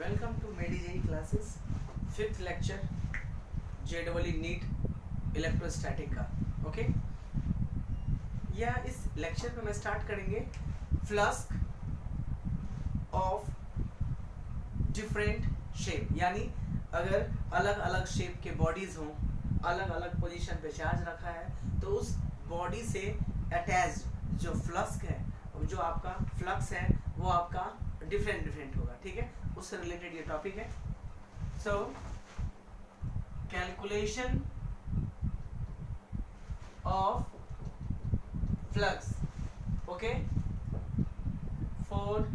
Welcome to MediJEE classes, 5th lecture, JEE NEET electrostatic का. Okay, या इस lecture में मैं स्टार्ट करेंगे फ्लास्क ऑफ डिफरेंट शेप, यानी अगर अलग अलग शेप के बॉडीज हों, अलग अलग पोजीशन पे चार्ज रखा है, तो उस बॉडी से अटैच्ड जो फ्लास्क है, जो आपका फ्लक्स है, वो आपका डिफरेंट होगा. ठीक है, उससे रिलेटेड ये टॉपिक है. So calculation of flux, okay, for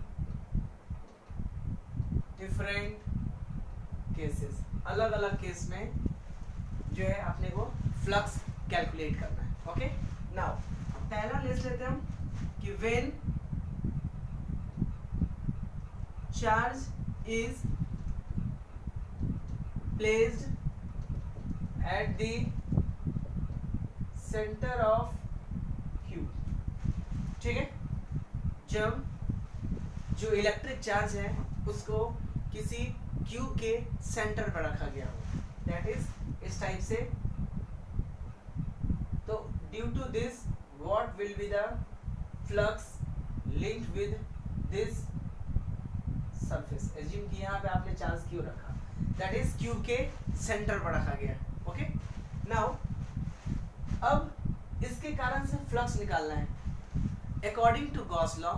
different cases. अलग अलग केस में जो है अपने को फ्लक्स कैलकुलेट करना है. ओके, नाउ पहला लिस्ट लेते हैं हम कि when charge is placed at the center of Q. ठीक है, जब जो इलेक्ट्रिक चार्ज है उसको किसी Q के सेंटर पर रखा गया हो, दैट इज इस टाइप से. तो due to this what will be the flux linked with this surface. Assume कि यहाँ पे आपने चार्ज क्यू रखा, दैट इज क्यू के सेंटर पर रखा गया. ओके, नाउ अब इसके कारण से फ्लक्स निकालना है. According to Gauss law,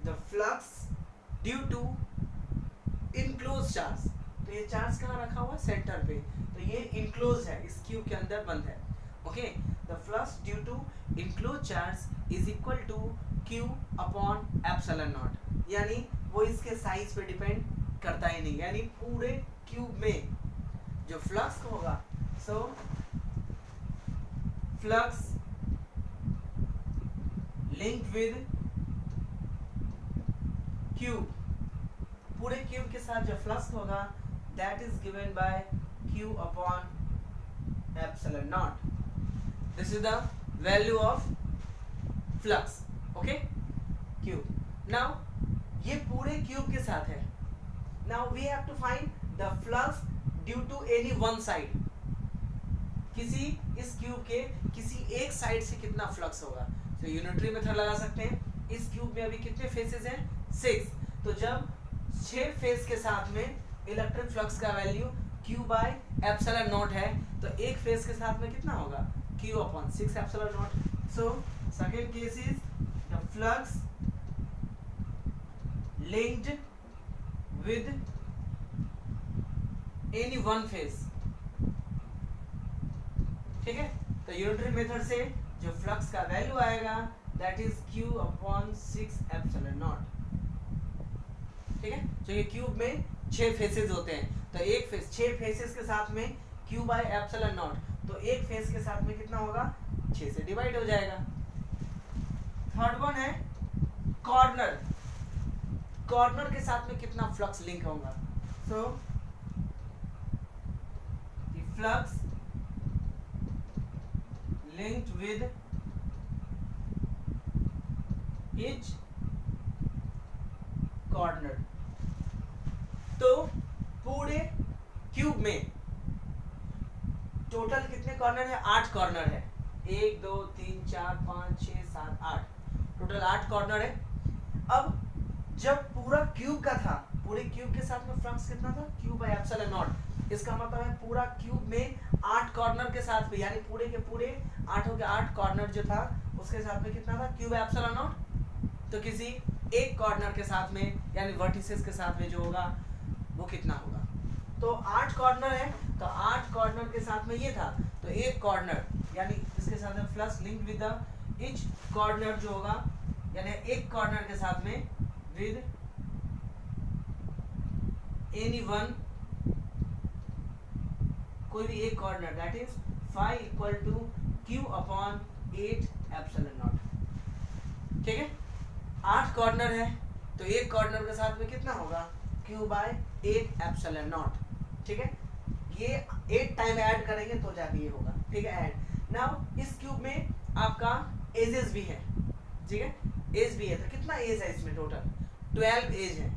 the flux due to enclose charge, तो ये चार्ज कहाँ रखा हुआ है? सेंटर पे. तो ये इनक्लोज है, इस क्यू के अंदर बंद है. Okay, the flux due to enclose charge is equal to Q upon epsilon naught, यानी वो इसके साइज पे डिपेंड करता ही नहीं, यानी पूरे क्यूब में जो फ्लक्स होगा, so flux linked with cube, पूरे क्यूब के साथ जो फ्लक्स होगा that is given by q upon epsilon naught. This is the value of flux. Okay, cube. Now ये पूरे क्यूब के साथ है. Now we have to find the flux due to any one side. किसी इस cube के किसी एक साइड से कितना फ्लक्स होगा. तो यूनिटरी मेथड लगा सकते हैं. इस क्यूब में अभी कितने फेसेस हैं? 6. तो जब 6 फेस के साथ में इलेक्ट्रिक फ्लक्स का value q by epsilon not है, तो एक फेस के साथ में कितना होगा? q upon 6 epsilon naught. So second case is the flux linked with any one phase. ठीक है, तो यूनिटरी मेथड से जो फ्लक्स का वैल्यू आएगा that is q upon 6 epsilon naught. ठीक है, तो ये क्यूब में 6 फेसेस होते हैं, तो एक फेस 6 फेसेस के साथ में q बाय एप्सिलॉन नॉट, तो एक फेस के साथ में कितना होगा? 6 से डिवाइड हो जाएगा. थर्ड वन है कॉर्नर. कॉर्नर के साथ में कितना फ्लक्स लिंक होगा? So the flux linked with each corner. तो पूरे क्यूब में टोटल कितने कॉर्नर है? 8 कॉर्नर है. 1 2 3 4 5 6 7 8, टोटल 8 कॉर्नर है. अब जब पूरा क्यूब का था, पूरे क्यूब के साथ में फ्लक्स कितना था? q by epsilon naught. इसका मतलब है पूरा क्यूब में 8 कॉर्नर के साथ में, यानी पूरे के पूरे 8 के 8 कॉर्नर जो था उसके साथ में कितना था? q by epsilon not. तो किसी एक कॉर्नर के साथ में, यानी वर्टिसेस के साथ में जो होगा वो कितना होगा? तो 8 कॉर्नर है, तो 8 कॉर्नर के साथ में ये था, तो एक कॉर्नर, यानी इसके साथ में flux linked with the each corner जो होगा, यानी एक कॉर्नर के साथ में with any one, कोई भी एक corner, that is phi equal to q upon 8 epsilon naught. ठीक है, 8 कॉर्नर है, तो एक कॉर्नर के साथ में कितना होगा? q by 8 epsilon naught. ठीक है, ये 8 टाइम ऐड करेंगे तो जाके ये होगा. ठीक है, ऐड. नाउ इस क्यूब में आपका एजेस भी है. ठीक है, एज भी है, तो कितना एज है इसमें? टोटल 12 एज है.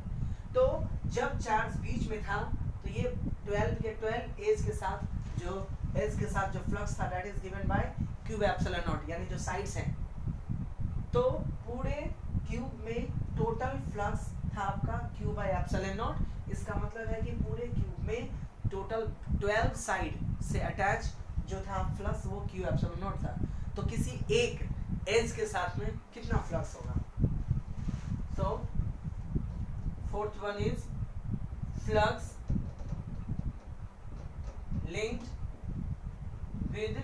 तो जब चार्ज बीच में था तो ये 12 एज के साथ जो फ्लक्स था that is given bye cube epsilon naught, यानी जो साइड्स हैं। तो पूरे क्यूब में टोटल फ्लक्स था आपका क्यू बाय एप्सिलॉन नॉट। इसका मतलब है कि पूरे क्यूब में टोटल 12 साइड से अटैच जो था फ्लक्स वो क्यू एप्सिलॉन नॉट था। तो किसी एक एज के साथ में कितना फ्लक्स होगा? So fourth one is flux linked with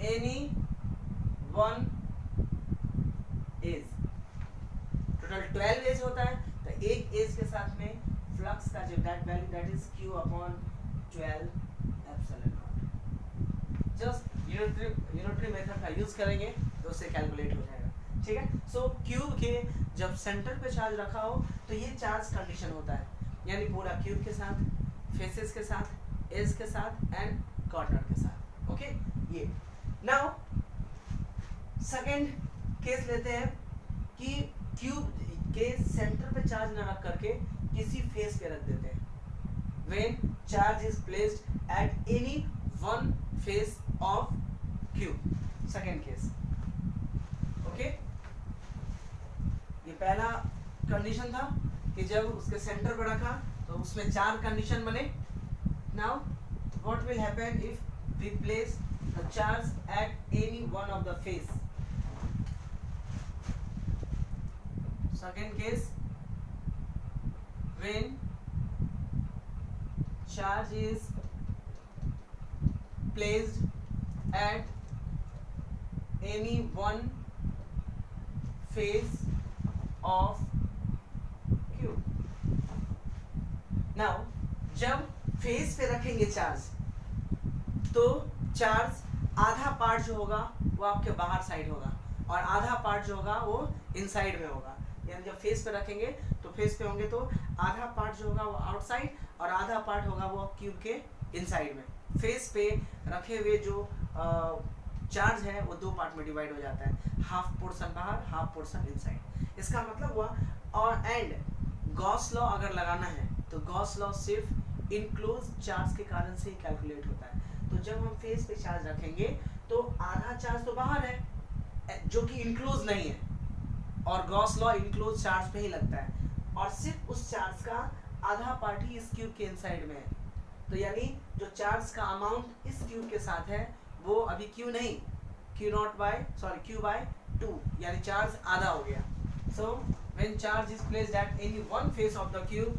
any one edge. Total 12 edge होता है, तो एक एज के साथ में फ्लक्स का जो that value that is q upon 12 epsilon not. Just unitary method का यूज करेंगे तो उससे कैलकुलेट हो जाएगा, ठीक है। सो क्यूब के जब सेंटर पे चार्ज रखा हो तो ये चार्ज कंडीशन होता है, यानी पूरा क्यूब के साथ, फेसेस के साथ, एज के साथ एंड कॉर्नर के साथ। ओके, ये नाउ सेकंड केस लेते हैं कि क्यूब के सेंटर पे चार्ज न रख करके किसी फेस पे रख देते हैं। When charge is placed at any one face of cube. Second case, okay. ये पहला कंडीशन था कि जब उसके सेंटर पे रखा तो उसमें चार कंडीशन बने। Now, what will happen if we place the charge at any one of the face? Second case, when charge is placed at any one face of cube. Now, जब फेस पे रखेंगे charge तो charge आधा part जो होगा वो आपके बाहर साइड होगा और आधा पार्ट जो होगा वो इनसाइड में होगा। यानी जब फेस पे रखेंगे तो फेस पे होंगे तो आधा पार्ट जो होगा वो आउटसाइड और आधा पार्ट होगा वो क्यूब के इनसाइड में। फेस पे रखे हुए जो चार्ज है वो दो पार्ट में डिवाइड हो जाता है, हाफ पोर्शन बाहर, हाफ पोर्शन इनसाइड। इसका मतलब हुआ, और एंड गॉस लॉ अगर लगाना है तो गॉस लॉ सिर्फ इनक्लोज चार्ज के कारण से ही कैलकुलेट होता है। तो जब हम फेस पे चार्ज रखेंगे तो आधा चार्ज तो बाहर है जो कि इनक्लोज नहीं है, और गॉस लॉ इनक्लोज चार्ज पे ही लगता है, और सिर्फ उस चार्ज का आधा पार्ट ही इस क्यूब के इनसाइड में है। तो यानी जो चार्ज का अमाउंट इस क्यूब के साथ है वो अभी क्यू नहीं, क्यू बाय 2, यानी चार्ज आधा हो गया। So when charge is placed at any one face of the cube,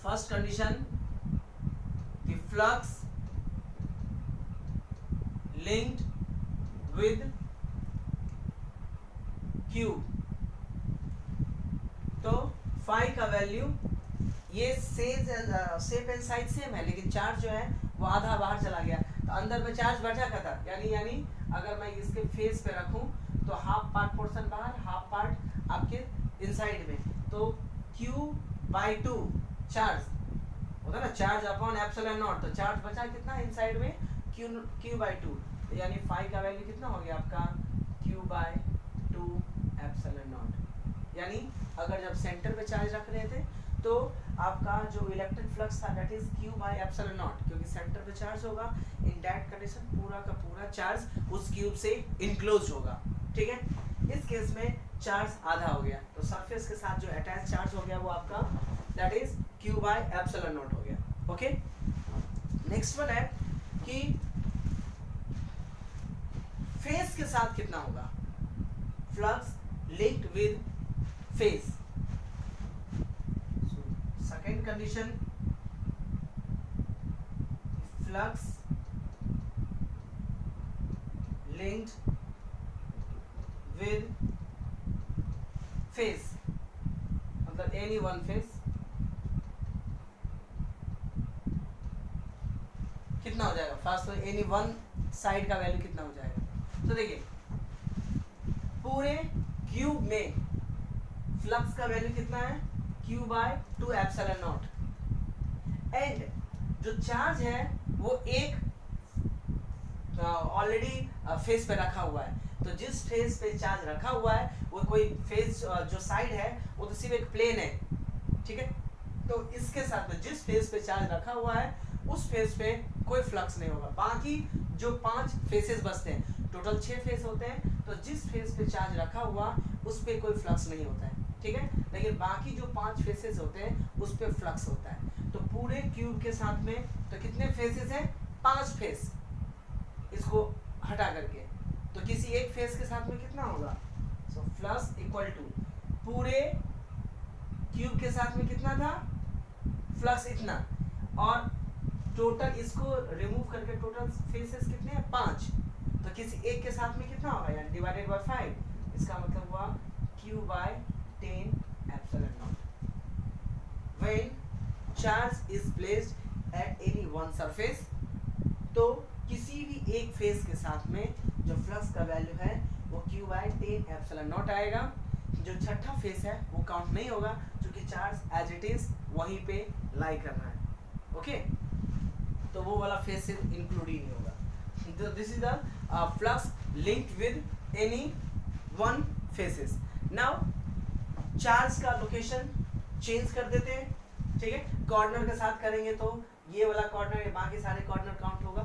first condition, the flux linked with q। तो phi का वैल्यू ये शेप एंड साइज सेम है, लेकिन चार्ज जो है वो आधा बाहर चला गया, तो अंदर में चार्ज बैठा का था। यानी अगर मैं इसके फेस पे रखूं तो हाफ पार्ट पोर्शन बाहर, हाफ पार्ट आपके इनसाइड में, तो q बाय 2 चार्ज होता है ना, चार्ज अपॉन एप्सिलॉन नॉट, तो चार्ज बचा कितना इनसाइड में, q बाय 2। तो यानी फाई का वैल्यू कितना हो गया आपका, q बाय 2 एप्सिलॉन नॉट। यानी अगर जब सेंटर पे चार्ज रख रहे थे तो आपका जो इलेक्ट्रिक फ्लक्स था that is q by epsilon not, क्योंकि सेंटर पे चार्ज होगा, इन दैट कंडीशन पूरा का पूरा चार्ज उस क्यूब से इनक्लोज होगा, ठीक है। इस केस में चार्ज आधा हो गया, तो सरफेस के साथ जो अटैच चार्ज हो गया वो आपका that is q by epsilon not हो गया। ओके, नेक्स्ट वन है कि फेस के साथ कितना होगा, flux linked with face. Second condition, flux linked with face, मतलब एनी वन फेस, कितना हो जाएगा। फर्स्ट तो एनी वन साइड का वैल्यू कितना हो जाएगा, तो देखिए पूरे क्यूब में फ्लक्स का वैल्यू कितना है, q by 2 epsilon naught, and जो चार्ज है वो एक ऑलरेडी फेस पे रखा हुआ है। तो जिस फेस पे चार्ज रखा हुआ है वो कोई फेस जो साइड है वो वो तो सिर्फ एक प्लेन है, ठीक है। तो इसके साथ में जिस फेस पे चार्ज रखा हुआ है उस फेस पे कोई फ्लक्स नहीं होगा। बाकी जो 5 फेसेस बचते हैं, टोटल 6 फेस होते हैं, तो जिस फेस पे चार्ज रखा हुआ उस पे कोई फ्लक्स नहीं होता है, ठीक है। लेकिन बाकी जो 5 फेसेस होते हैं उस पे फ्लक्स होता है। तो पूरे क्यूब के साथ में तो कितने फेसेस हैं? 5 फेस, इसको हटा करके तो किसी एक फेस के साथ में कितना होगा? सो फ्लक्स इक्वल टू पूरे क्यूब के साथ में कितना था? फ्लक्स इतना, और टोटल इसको रिमूव करके टोटल फेसेस कितने हैं? 5। तो किसी एक के साथ में कितना होगा? यानी डिवाइडेड बाय 5, इसका मतलब हुआ q by 10 epsilon naught. When charge is placed at any one surface, तो किसी भी एक फेस के साथ में जो फ्लक्स का वैल्यू है वो q बाय 10 एप्सिलॉन नॉट आएगा। जो छठा फेस है वो काउंट नहीं होगा क्योंकि चार्ज एज इट इज वहीं पे लाई कर रहा है, ओके। तो वो वाला फेस इंक्लूड ही नहीं होगा। This is the flux linked with any one faces. Now charge का लोकेशन चेंज कर देते हैं, ठीक है। कॉर्नर के साथ करेंगे तो ये वाला कॉर्नर, बाकी सारे कॉर्नर काउंट होगा।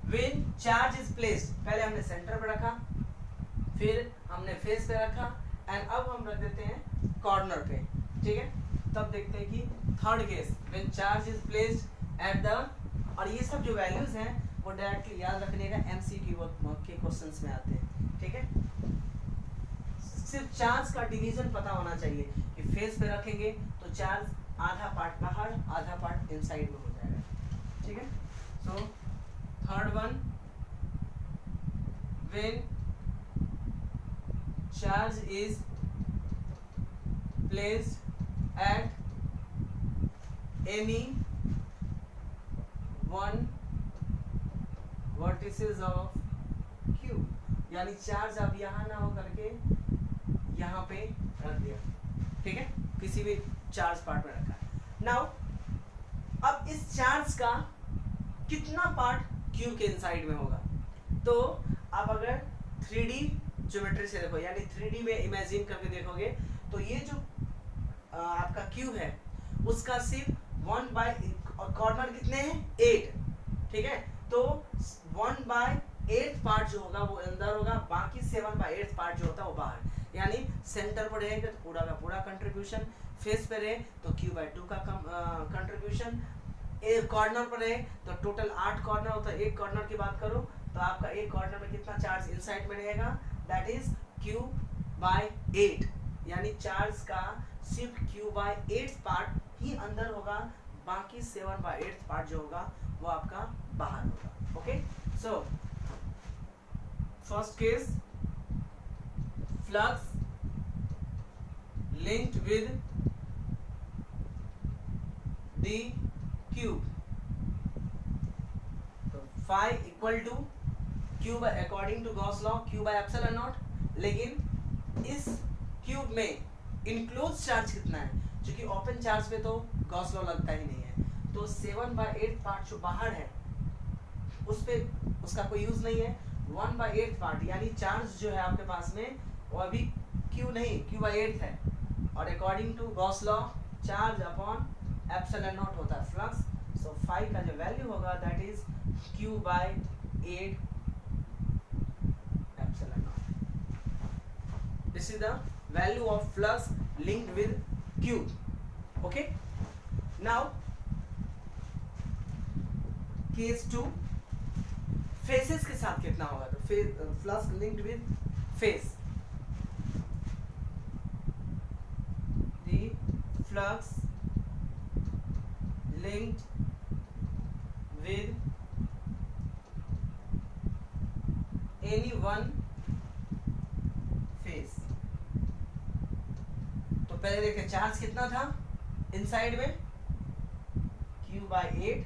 व्हेन चार्ज इज प्लेस्ड, पहले हमने सेंटर पे रखा, फिर हमने फेस पे रखा, एंड अब हम रख देते हैं कॉर्नर पे, ठीक है। तब देखते हैं कि third case when charge is placed at the, और ये सब जो वैल्यूज हैं वो डायरेक्टली याद रखने का एमसीक्यू के क्वेश्चंस में आते हैं, ठीक है। सिर्फ चार्ज का डिवीजन पता होना चाहिए कि फेस पे रखेंगे तो चार्ज आधा पार्ट बाहर आधा पार्ट इनसाइड में हो जाएगा, ठीक है। So third one, when charge is placed at any one vertices of cube, यानी चार्ज अब यहाँ ना हो करके यहाँ पे रख दिया, ठीक है, किसी भी चार्ज पार्ट में रखा है। नाउ अब इस चार्ज का कितना पार्ट क्यूब के इनसाइड में होगा? तो आप अगर 3D ज्योमेट्री से देखो, यानी 3D में इमेजिन करके देखोगे तो ये जो आपका क्यूब है उसका सिर्फ 1 बाय, और कॉर्नर कितने हैं? 8, ठीक है। तो 1/8 पार्ट जो होगा वो अंदर होगा, बाकी 7/8 पार्ट जो होता है वो बाहर। यानी सेंटर पर रहेगा तो पूरा का पूरा कंट्रीब्यूशन, फेस पे रहे तो q/2 का कंट्रीब्यूशन, एक कॉर्नर पर रहे तो टोटल 8 कॉर्नर होता है। एक कॉर्नर की बात करो तो आपका एक कॉर्नर में कितना चार्ज इनसाइड में रहेगा? दैट इज q/8, यानी चार्ज का सिर्फ q/8 पार्ट ही अंदर होगा, बाकी 7/8 पार्ट जो होगा वो आपका बाहर होगा, okay. So first case, flux linked with the cube, तो phi equal to cube according to Gauss law q by epsilon naught. लेकिन इस क्यूब में इनक्लोज चार्ज कितना है? क्योंकि ओपन चार्ज पे तो गॉस लॉ लगता ही नहीं है, तो 7/8 पार्ट जो बाहर है उस पे उसका कोई यूज नहीं है। 1/8 पार्ट यानी चार्ज जो है आपके पास में वो अभी q नहीं q/8 है, और according to Gauss law charge upon epsilon naught होता है फ्लक्स। सो फाई का जो वैल्यू होगा that is q/8 epsilon naught. This is the value of flux linked with cube. Okay. Now, case 2, faces के साथ कितना होगा? तो flux linked with face. The flux linked with any one face. तो पहले देखें चार्ज कितना था इनसाइड में? q/8,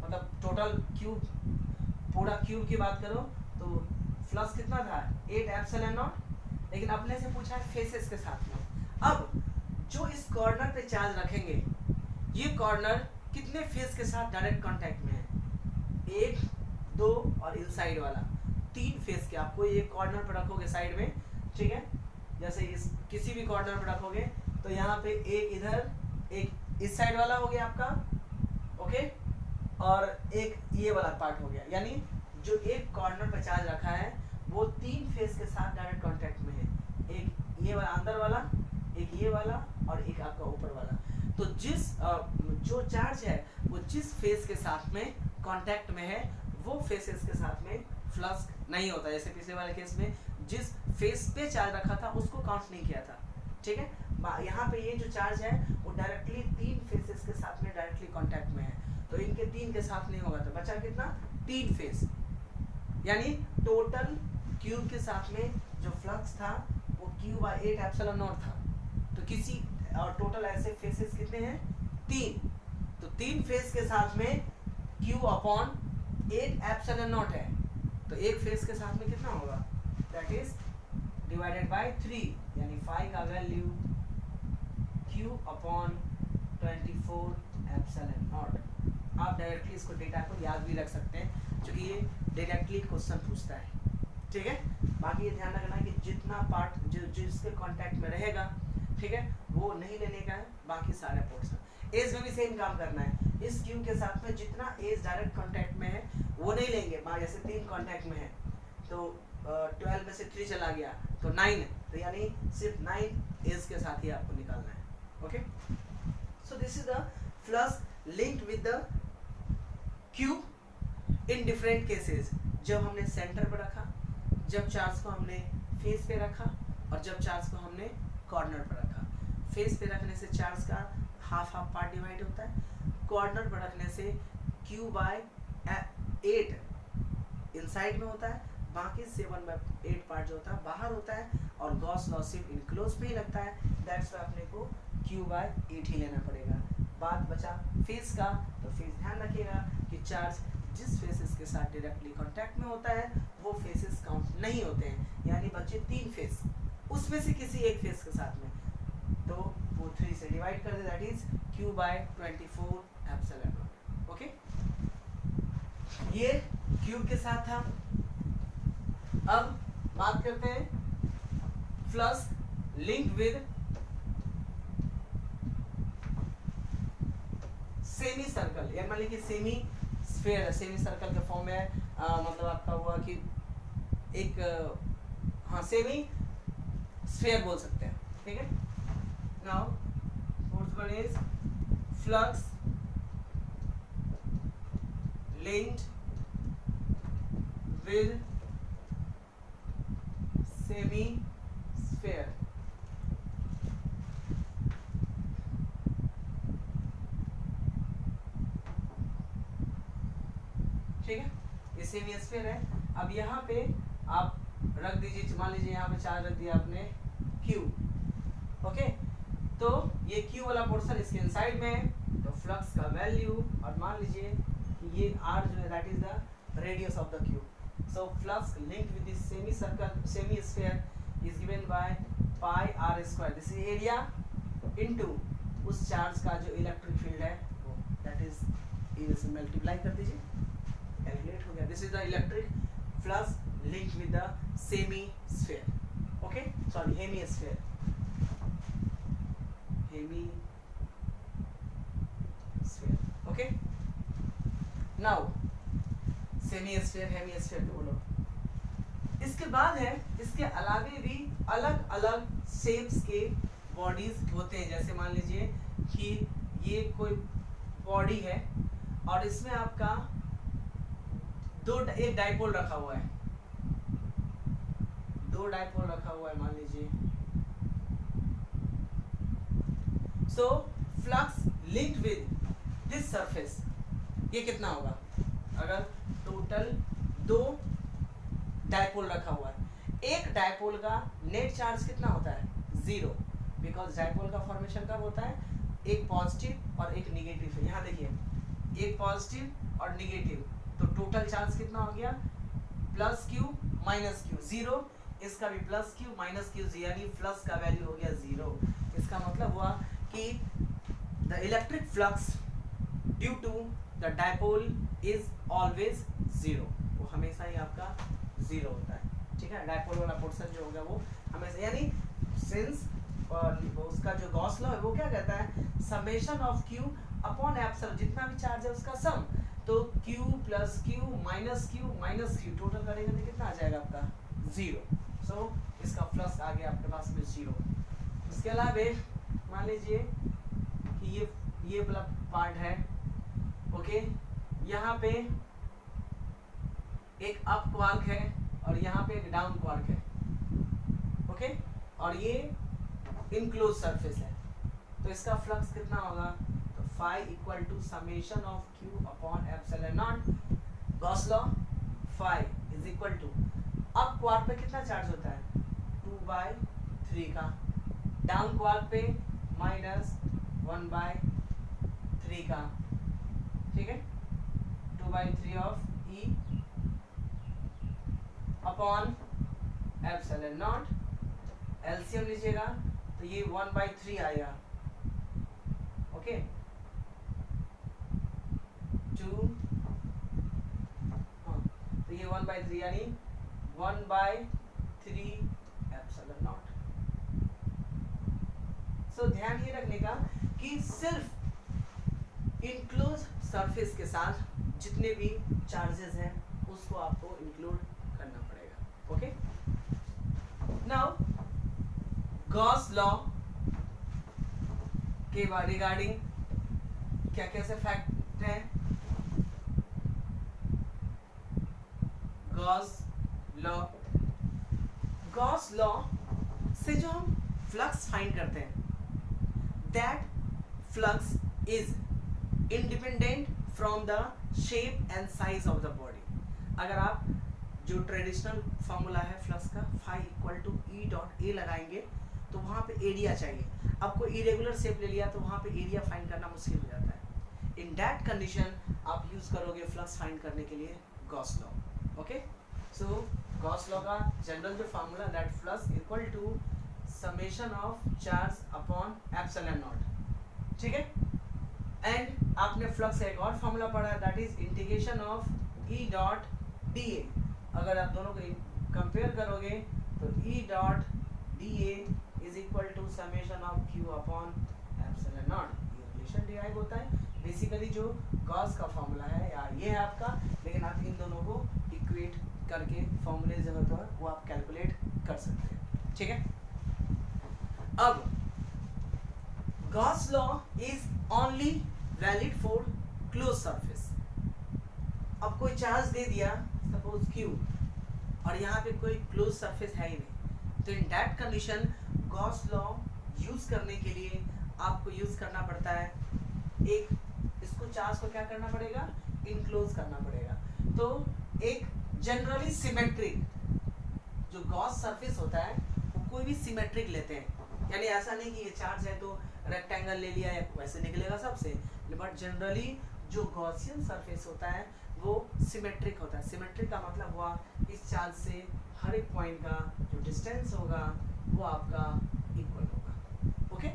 मतलब टोटल क्यूब, पूरा क्यूब की बात करो तो फ्लक्स कितना था? 8 एप्सिलॉन नॉट। लेकिन अपने से पूछा है फेसेस के साथ में। अब जो इस कॉर्नर पे चार्ज रखेंगे, ये कॉर्नर कितने फेस के साथ डायरेक्ट कांटेक्ट में है? 1, 2 और इनसाइड वाला 3 फेस के। आपको ये कॉर्नर पर रखोगे साइड में ठीक है, जैसे इस किसी भी कॉर्नर पर रखोगे तो यहाँ पे एक इधर, एक इस साइड वाला हो गया आपका, ओके, और एक ये वाला पार्ट हो गया, यानी जो एक कॉर्नर पर चार्ज रखा है वो 3 फेस के साथ डायरेक्ट कांटेक्ट में है, एक ये वाला अंदर वाला, एक ये वाला और एक आपका ऊपर वाला। तो जिस जो चार्ज है वो जिस फेस के साथ में कांटेक्ट में है वो फेसेस के साथ में फ्लक्स नहीं होता। जैसे पिछले वाले केस में जिस फेस पे चार्ज रखा था उसको काउंट नहीं किया था, ठीक है। यहाँ पे ये जो चार्ज है वो डायरेक्टली 3 फेसेस के साथ में डायरेक्टली कांटेक्ट में है, तो इनके 3 के साथ नहीं होगा, तो बचा कितना, 3 फेस, यानी टोटल क्यूब के साथ में जो फ्लक्स था वो Q/8 एप्सिलॉन नॉट था। तो किसी और टोटल ऐसे फेसेस कितने हैं, 3, तो 3 फेस के साथ में Q/8 एप्सिलॉन नॉट है, तो एक फेस के साथ में कितना होगा, दैट इज डिवाइडेड बाय 3, यानी फाई का वैल्यू Q/24 एप्सिलॉन नॉट। आप डायरेक्टली इसको डेटा को याद भी रख सकते हैं क्योंकि ये डायरेक्टली क्वेश्चन पूछता है, ठीक है। बाकी ये ध्यान रखना कि जितना पार्ट जो जिसके कांटेक्ट में रहेगा, ठीक है, वो नहीं लेने का है, बाकी सारे पोर्शन। एज में भी सेम काम करना है, इस क्यू के साथ में जितना एज डायरेक्ट कांटेक्ट में है वो नहीं लेंगे। जैसे 3 कांटेक्ट में है तो 12 में से 3 चला गया तो 9, तो यानी सिर्फ 9 एज के साथ ही आपको निकालना है, okay. So this is the flux linked with the cube in different cases. जब हमने सेंटर पर रखा, जब चार्ज को हमने फेस पे रखा और जब चार्ज को हमने कॉर्नर पर रखा। फेस पे रखने से चार्ज का हाफ पार्ट डिवाइड होता है, कॉर्नर पर रखने से Q/8 इनसाइड में होता है, बाकी 7/8 पार्ट जो होता है बाहर होता है, और गॉस लॉ सिर्फ इनक्लोज पे ही लगता है, दैट्स वाई अपने को Q/8 ही लेना पड़ेगा। बात बचा फेस का, तो फेस ध्यान रखिएगा कि चार्ज जिस फेसेस के साथ डायरेक्टली कांटेक्ट में होता है वो फेसेस काउंट नहीं होते हैं, यानी बच्चे 3 फेस, उसमें से किसी एक फेस के साथ में, तो वो 3 से डिवाइड कर दे, that is Q/24 epsilon naught, okay. ये क्यूब के साथ था। अब बात करते हैं flux link with semi circle, या मान लीजिए सेमी स्फीयर है, सेमी सर्कल के फॉर्म में मतलब आपका हुआ कि एक हाँ सेमी स्फीयर बोल सकते हैं, ठीक है। Now fourth one is flux linked with semi sphere। ठीक है, ये सेमी स्फीयर है। अब यहाँ पे आप रख दीजिए, मान लीजिए यहाँ पे चार्ज रख दिया आपने Q, ओके, तो ये Q वाला पोर्शन इसके इनसाइड में है, तो फ्लक्स का वैल्यू, और मान लीजिए ये R जो है that is the radius of the cube. So flux linked with this semi circle, semi sphere is given bye πr², this is area into उस चार्ज का जो इलेक्ट्रिक फील्ड है वो, दैट इज ये से मल्टीप्लाई कर दीजिए, कैलकुलेट हो गया। This is the electric flux linked with the semi sphere, okay, sorry hemisphere, hemisphere, okay. Now semi sphere, hemisphere बोलो। इसके बाद है, इसके अलावे भी अलग अलग शेप्स के बॉडीज होते हैं। जैसे मान लीजिए कि ये कोई बॉडी है और इसमें आपका एक डाइपोल रखा हुआ है, 2 डाइपोल रखा हुआ है मान लीजिए। सो flux linked with this surface, ये कितना होगा, अगर टोटल 2 डाइपोल रखा हुआ है, एक डाइपोल का नेट चार्ज कितना होता है, 0, बिकॉज डाइपोल का फॉर्मेशन कब होता है, एक पॉजिटिव और एक निगेटिव। यहाँ देखिए एक पॉजिटिव और निगेटिव, तो टोटल चार्ज कितना हो गया, +Q -Q, 0, इसका भी +Q -Q, यानी फ्लक्स का वैल्यू हो गया 0। इसका मतलब हुआ कि the electric flux due to the dipole is always 0, वो हमेशा ही आपका 0 होता है, ठीक है। डाइपोल वाला पोर्शन जो होगा वो हमेशा, यानी सिंस उसका जो गॉस लॉ है वो क्या कहता है, summation of Q upon epsilon, जितना भी चार्ज है उसका सम, तो Q plus Q minus Q total करेंगे तो कितना आ जाएगा आपका 0। सो इसका फ्लक्स आ गया आपके पास में 0। इसके अलावा मान लीजिए कि ये वाला पार्ट है, ओके, यहाँ पे एक अप क्वार्क है और यहाँ पे एक डाउन क्वार्क है, ओके, और ये इनक्लोज सरफेस है, तो इसका फ्लक्स कितना होगा, तो phi equal to summation of Q upon epsilon naught, Gauss law, phi is equal to up quark पे कितना चार्ज होता है 2/3 का, डाउन क्वार्क पे -1/3 का, ठीक है, 2/3 of E upon epsilon not, LCM लीजिएगा तो ये 1/3 आएगा, ओके, 2, हाँ, तो ये 1/3 यानी 1/3 एप्सिलॉन नॉट। सो ध्यान ये रखने का कि सिर्फ इनक्लोज सरफेस के साथ जितने भी चार्जेस हैं उसको आपको इंक्लूड करना पड़ेगा, ओके। नाउ गॉस लॉ के रिगार्डिंग क्या कैसे फैक्ट है, गॉस लॉ से जो हम फ्लक्स फाइंड करते हैं, that flux is independent from the shape and size of the body. अगर आप जो ट्रेडिशनल फॉर्मूला है फ्लक्स का, phi equal to E dot A लगाएंगे तो वहाँ पे एरिया चाहिए, आपको इरेगुलर शेप ले लिया तो वहाँ पे एरिया फाइंड करना मुश्किल हो जाता है। इन दैट कंडीशन आप यूज करोगे फ्लक्स फाइंड करने के लिए Gauss law, okay. So Gauss law का जनरल जो formula, that flux equal to summation of charge upon epsilon naught, ठीक है। एंड आपने फ्लक्स का एक और फॉर्मूला पढ़ा है, that is integration of E dot D A. अगर आप दोनों को कंपेयर करोगे तो E dot D A is equal to summation of Q upon epsilon naught. ये रिलेशन डिराइव होता है बेसिकली जो गॉस का फॉर्मूला है, या ये है आपका, लेकिन आप इन दोनों को इक्वेट करके फॉर्मूले जो होता है वो आप कैलकुलेट कर सकते हैं, ठीक है। अब Gauss law is only valid for close surface. अब कोई चार्ज दे दिया सपोज Q और यहाँ पे कोई क्लोज सरफेस है ही नहीं, तो in that condition Gauss law use करने के लिए आपको यूज करना पड़ता है, एक इसको चार्ज को क्या करना पड़ेगा, इनक्लोज करना पड़ेगा। तो एक जनरली सिमेट्रिक जो गॉस सरफेस होता है वो कोई भी सिमेट्रिक लेते हैं, यानी ऐसा नहीं कि ये चार्ज है तो रेक्टेंगल ले लिया या वैसे निकलेगा सबसे, बट जनरली जो गॉसियन सरफेस होता है वो सिमेट्रिक होता है। सिमेट्रिक का मतलब हुआ इस चार्ज से हर एक पॉइंट का जो डिस्टेंस होगा वो आपका इक्वल होगा, ओके।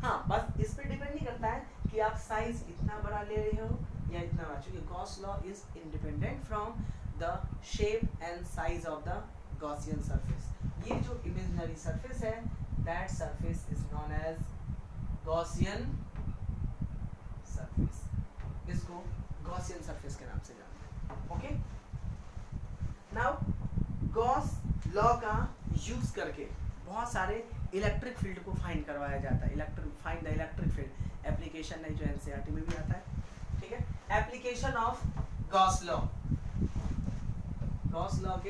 हाँ, बस इस पे डिपेंड नहीं करता है कि आप साइज इतना बड़ा ले रहे हो या इतना बड़ा, क्योंकि Gauss law is independent from the shape and size of the Gaussian surface. ये जो इमेजिनरी सरफेस है, that surface is known as Gaussian surface. इसको गॉसियन सरफेस के नाम से जानते हैं, ओके। नाउ गॉस लॉ का यूज करके बहुत सारे इलेक्ट्रिक फील्ड को फाइंड करवाया जाता है। Find the electric field application है जो एनसीईआरटी में भी आता है, ठीक है। Application of Gauss law, Gauss law के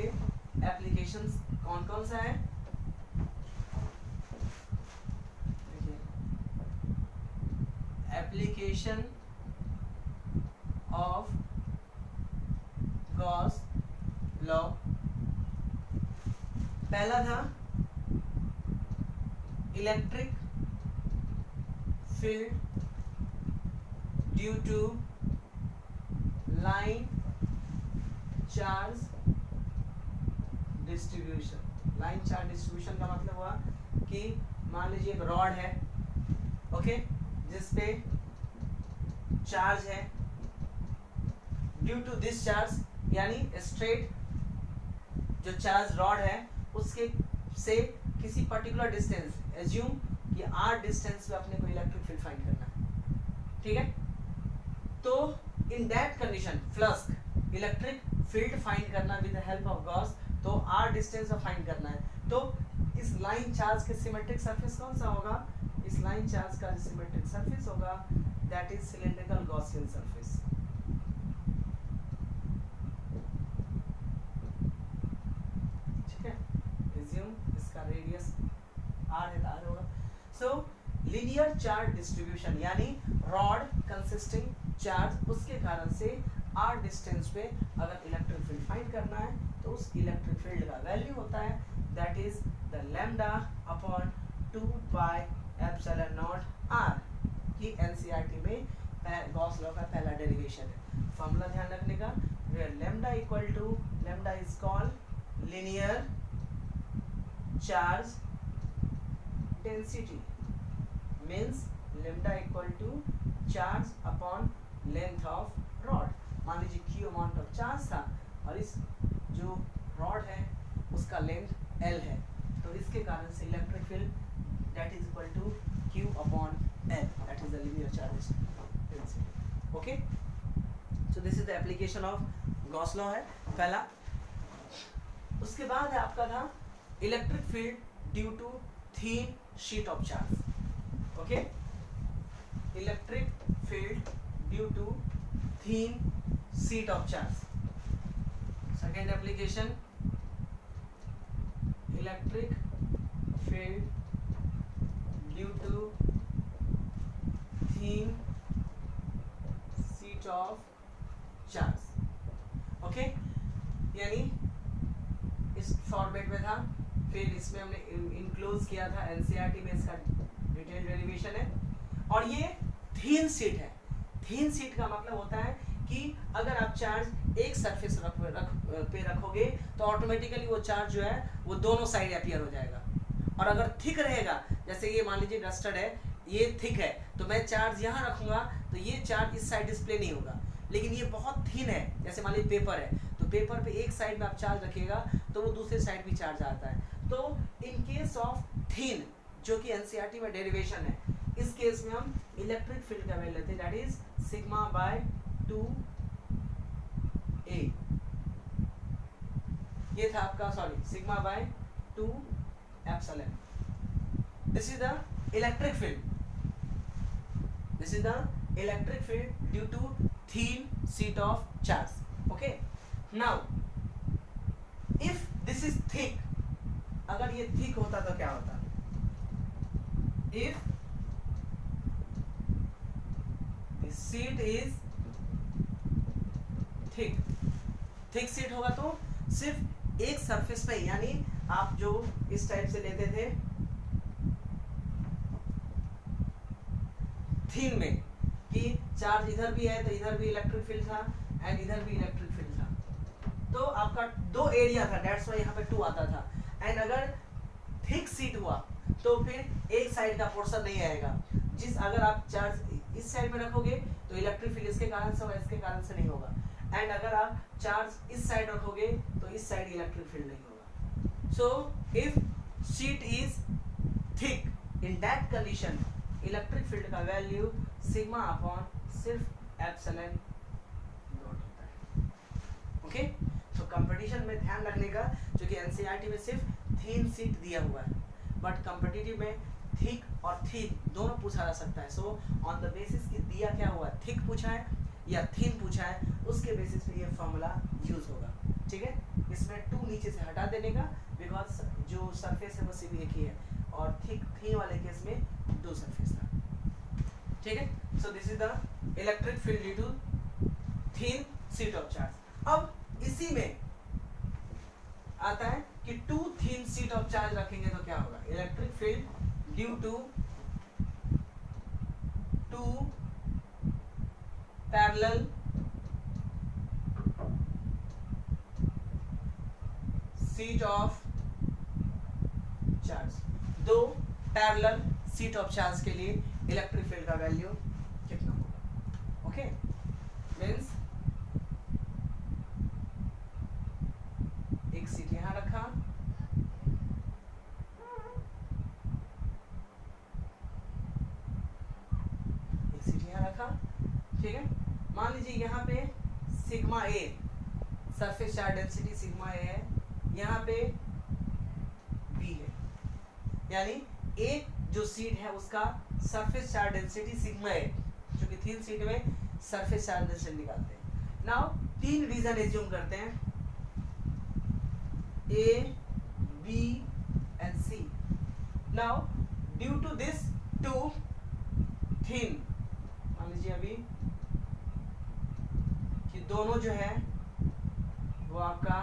एप्लीकेशंस कौन कौन सा है, एप्लीकेशन ऑफ गॉस लॉ, पहला था electric field due to line charge distribution. Line charge distribution का मतलब हुआ कि मान लीजिए एक रॉड है, ओके, जिसपे चार्ज है, ड्यू टू दिस चार्ज, यानी स्ट्रेट जो चार्ज रॉड है उसके से किसी पर्टिकुलर डिस्टेंस, एज्यूम कि r डिस्टेंस पे अपने को इलेक्ट्रिक फील्ड फाइंड करना है, ठीक है। तो in that condition flux electric field find करना with the help of Gauss, तो r डिस्टेंस पे फाइंड करना है। तो इस लाइन चार्ज के सिमेट्रिक सरफेस कौन सा होगा? इस लाइन चार्ज का सिमेट्रिक सरफेस होगा that is cylindrical Gaussian surface. ठीक है, एज्यूम इसका रेडियस r है, r होगा। सो लीनियर चार्ज डिस्ट्रीब्यूशन यानी रॉड कंसिस्टिंग चार्ज, उसके कारण से r डिस्टेंस पे अगर इलेक्ट्रिक फील्ड फाइंड करना है तो उस इलेक्ट्रिक फील्ड का वैल्यू होता है that is the lambda upon 2 pi epsilon naught r, की एनसीईआरटी में गॉस लॉ का पहला डेरिवेशन है। फॉर्मूला ध्यान रखने का, where lambda equal to, lambda is called linear charge density, means lambda equal to charge upon length of rod. मान लीजिए q अमाउंट ऑफ चार्ज था और इस जो रॉड है उसका लेंथ l है, तो इसके कारण से electric field that is equal to q upon l, that is the linear charge density. Okay, so this is the application of Gauss law है पहला। उसके बाद है आपका था electric field due to thin sheet of charge. Okay, electric field due to thin sheet of charge. Second application, electric field due to thin sheet of charge. Okay, यानी इस format में था, फिर इसमें हमने इंक्लोज किया था एनसीईआरटी में, इसका डिटेल डेरिवेशन है। और ये थिन शीट है। थिन शीट का मतलब होता है कि अगर आप चार्ज एक सरफेस पे रखोगे तो ऑटोमेटिकली वो चार्ज जो है वो दोनों साइड अपीयर हो जाएगा। और अगर थिक रहेगा, जैसे ये मान लीजिए डस्टर्ड है, ये थिक है, तो मैं चार्ज यहाँ रखूंगा तो ये चार्ज इस साइड डिस्प्ले नहीं होगा। लेकिन ये बहुत थिन है, जैसे मान लीजिए पेपर है, तो पेपर पे एक साइड में आप चार्ज रखिएगा तो वो दूसरे साइड भी चार्ज आता है। तो इन केस ऑफ थिन, जो कि एनसीईआरटी में डेरिवेशन है, इस केस में हम इलेक्ट्रिक फील्ड का वैल्यू लेते हैं that is sigma bye 2a। ये था आपका, sorry, sigma by 2 epsilon. This is the electric field, this is the electric field due to thin sheet of charge. Okay, now if this is thick, अगर ये thick होता तो क्या होता? If this sheet is thick, thick sheet होगा तो सिर्फ एक सरफेस पे, यानी आप जो इस टाइप से लेते थे थिन में कि चार्ज इधर भी है तो इधर भी इलेक्ट्रिक फील्ड था एंड इधर भी इलेक्ट्रिक फील्ड था, तो आपका दो एरिया था, दैट्स व्हाई यहाँ पे 2 आता था। एंड अगर थिक शीट हुआ तो फिर एक साइड का पोर्शन नहीं आएगा, अगर आप चार्ज इस साइड में रखोगे तो इलेक्ट्रिक फील्ड इसके कारण से होगा, इसके कारण से नहीं होगा। एंड अगर आप चार्ज इस साइड रखोगे तो इस साइड इलेक्ट्रिक फील्ड नहीं होगा। So if sheet is thick, in that condition electric field का वैल्यू सिग्मा अपॉन सिर्फ एप्सिलॉन नॉट होता है। ओके, तो कंपटीशन में ध्यान रखने का, जो कि एनसीईआरटी में सिर्फ थिन शीट दिया हुआ है, बट कॉम्पिटिटिव में थिक और थिन दोनों पूछा जा सकता है। सो ऑन द बेसिस कि दिया क्या हुआ, थिक पूछा है या थिन पूछा है, उसके बेसिस पे ये फॉर्मूला यूज होगा। ठीक है, इसमें 2 नीचे से हटा देने का, बिकॉज जो सरफेस है वो सिर्फ एक ही है, और थिन वाले केस में 2 सरफेस था। ठीक है, so this is the electric field due to thin sheet of charge. अब इसी में आता है कि 2 थिन शीट ऑफ चार्ज रखेंगे तो क्या होगा? Electric field due to 2 parallel sheet of charge, 2 parallel sheet of charge के लिए इलेक्ट्रिक फील्ड का वैल्यू कितना होगा? ओके, मींस एक शीट यहाँ रखा, रखा, ठीक है। मान लीजिए यहाँ पे sigma a surface charge density sigma ए है, यहाँ पे बी है, यानी ए जो सीट है उसका surface charge density sigma A, क्योंकि थिन सीट में सरफेस चार्ज डेंसिटी निकालते हैं। नाउ 3 रीजन एज्यूम करते हैं, A B and C. Now due to this two thin, मान लीजिए अभी कि दोनों जो है वो आपका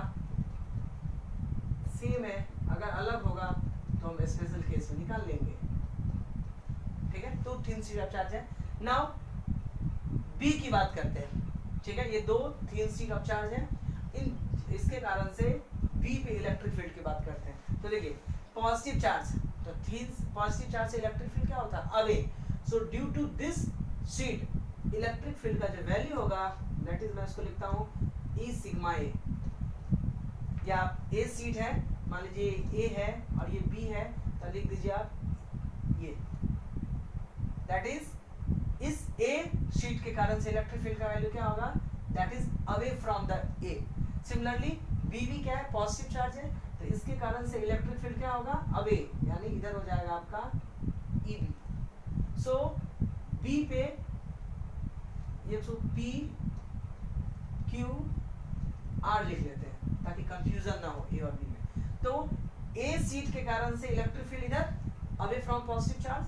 सेम है, अगर अलग होगा तो हम स्पेशल केस में निकाल लेंगे, ठीक है। तो थिन सीट ऑफ चार्ज है। नाउ बी की बात करते हैं, ठीक है। ये दो थिन सीट ऑफ चार्ज है, इसके कारण से बी पे इलेक्ट्रिक फील्ड की बात करते हैं। तो देखिए पॉजिटिव चार्ज, तो थिन पॉजिटिव चार्ज से इलेक्ट्रिक फील्ड क्या होता है, away. So due to this sheet electric field का जो वैल्यू होगा दैट इज, मैं इसको लिखता हूँ ई सिग्मा ए, या ए सीट है, मान लीजिए ए है और ये बी है, तो लिख दीजिए आप ये, दैट इज इस ए शीट के कारण से इलेक्ट्रिक फील्ड का वैल्यू क्या होगा, that is away from the A. Similarly B भी क्या है, पॉजिटिव चार्ज है, तो इसके कारण से इलेक्ट्रिक फील्ड क्या होगा, अवे, यानी इधर हो जाएगा आपका ई बी। सो बी पे ये तो पी क्यू आर लिख लेते हैं ताकि कंफ्यूजन ना हो ए और बी में। तो ए सीट के कारण से इलेक्ट्रिक फील्ड इधर away from positive charge,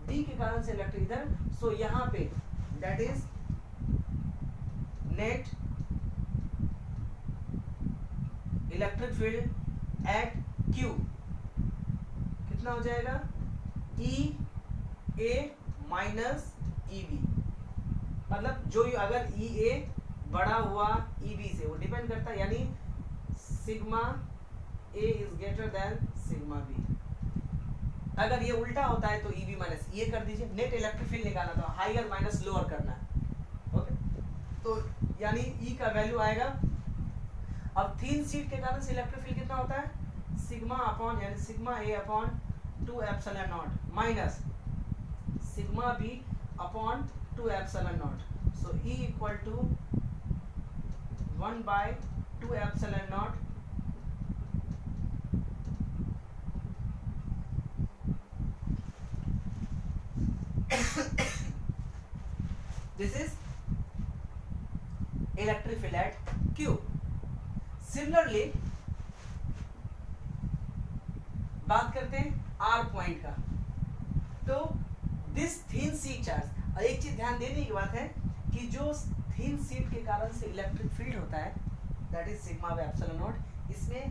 B के कारण से इलेक्ट्रिक इधर। सो यहाँ पे that is net electric field at Q कितना हो जाएगा, ई ए माइनस ई बी। मतलब जो अगर ई ए बड़ा हुआ ई बी से, वो डिपेंड करता है, यानी sigma A is greater than sigma B. अगर ये उल्टा होता है तो ई बी माइनस ये कर दीजिए। नेट इलेक्ट्रिक फील्ड निकालना, तो हाइयर माइनस लोअर करना है, ओके। तो यानी ई का वैल्यू आएगा, अब थिन सीट के कारण से इलेक्ट्रिक फील्ड कितना होता है, सिग्मा अपॉन, यानी sigma A upon 2 epsilon naught minus sigma B upon 2 epsilon naught. So E equal to 1/2 epsilon naught this is electric field at Q. Similarly बात करते हैं R पॉइंट का। तो दिस थिन सीट चार्ज, और एक चीज ध्यान देने की बात है कि जो थिन सीट के कारण से इलेक्ट्रिक फील्ड होता है that is sigma by epsilon not. इसमें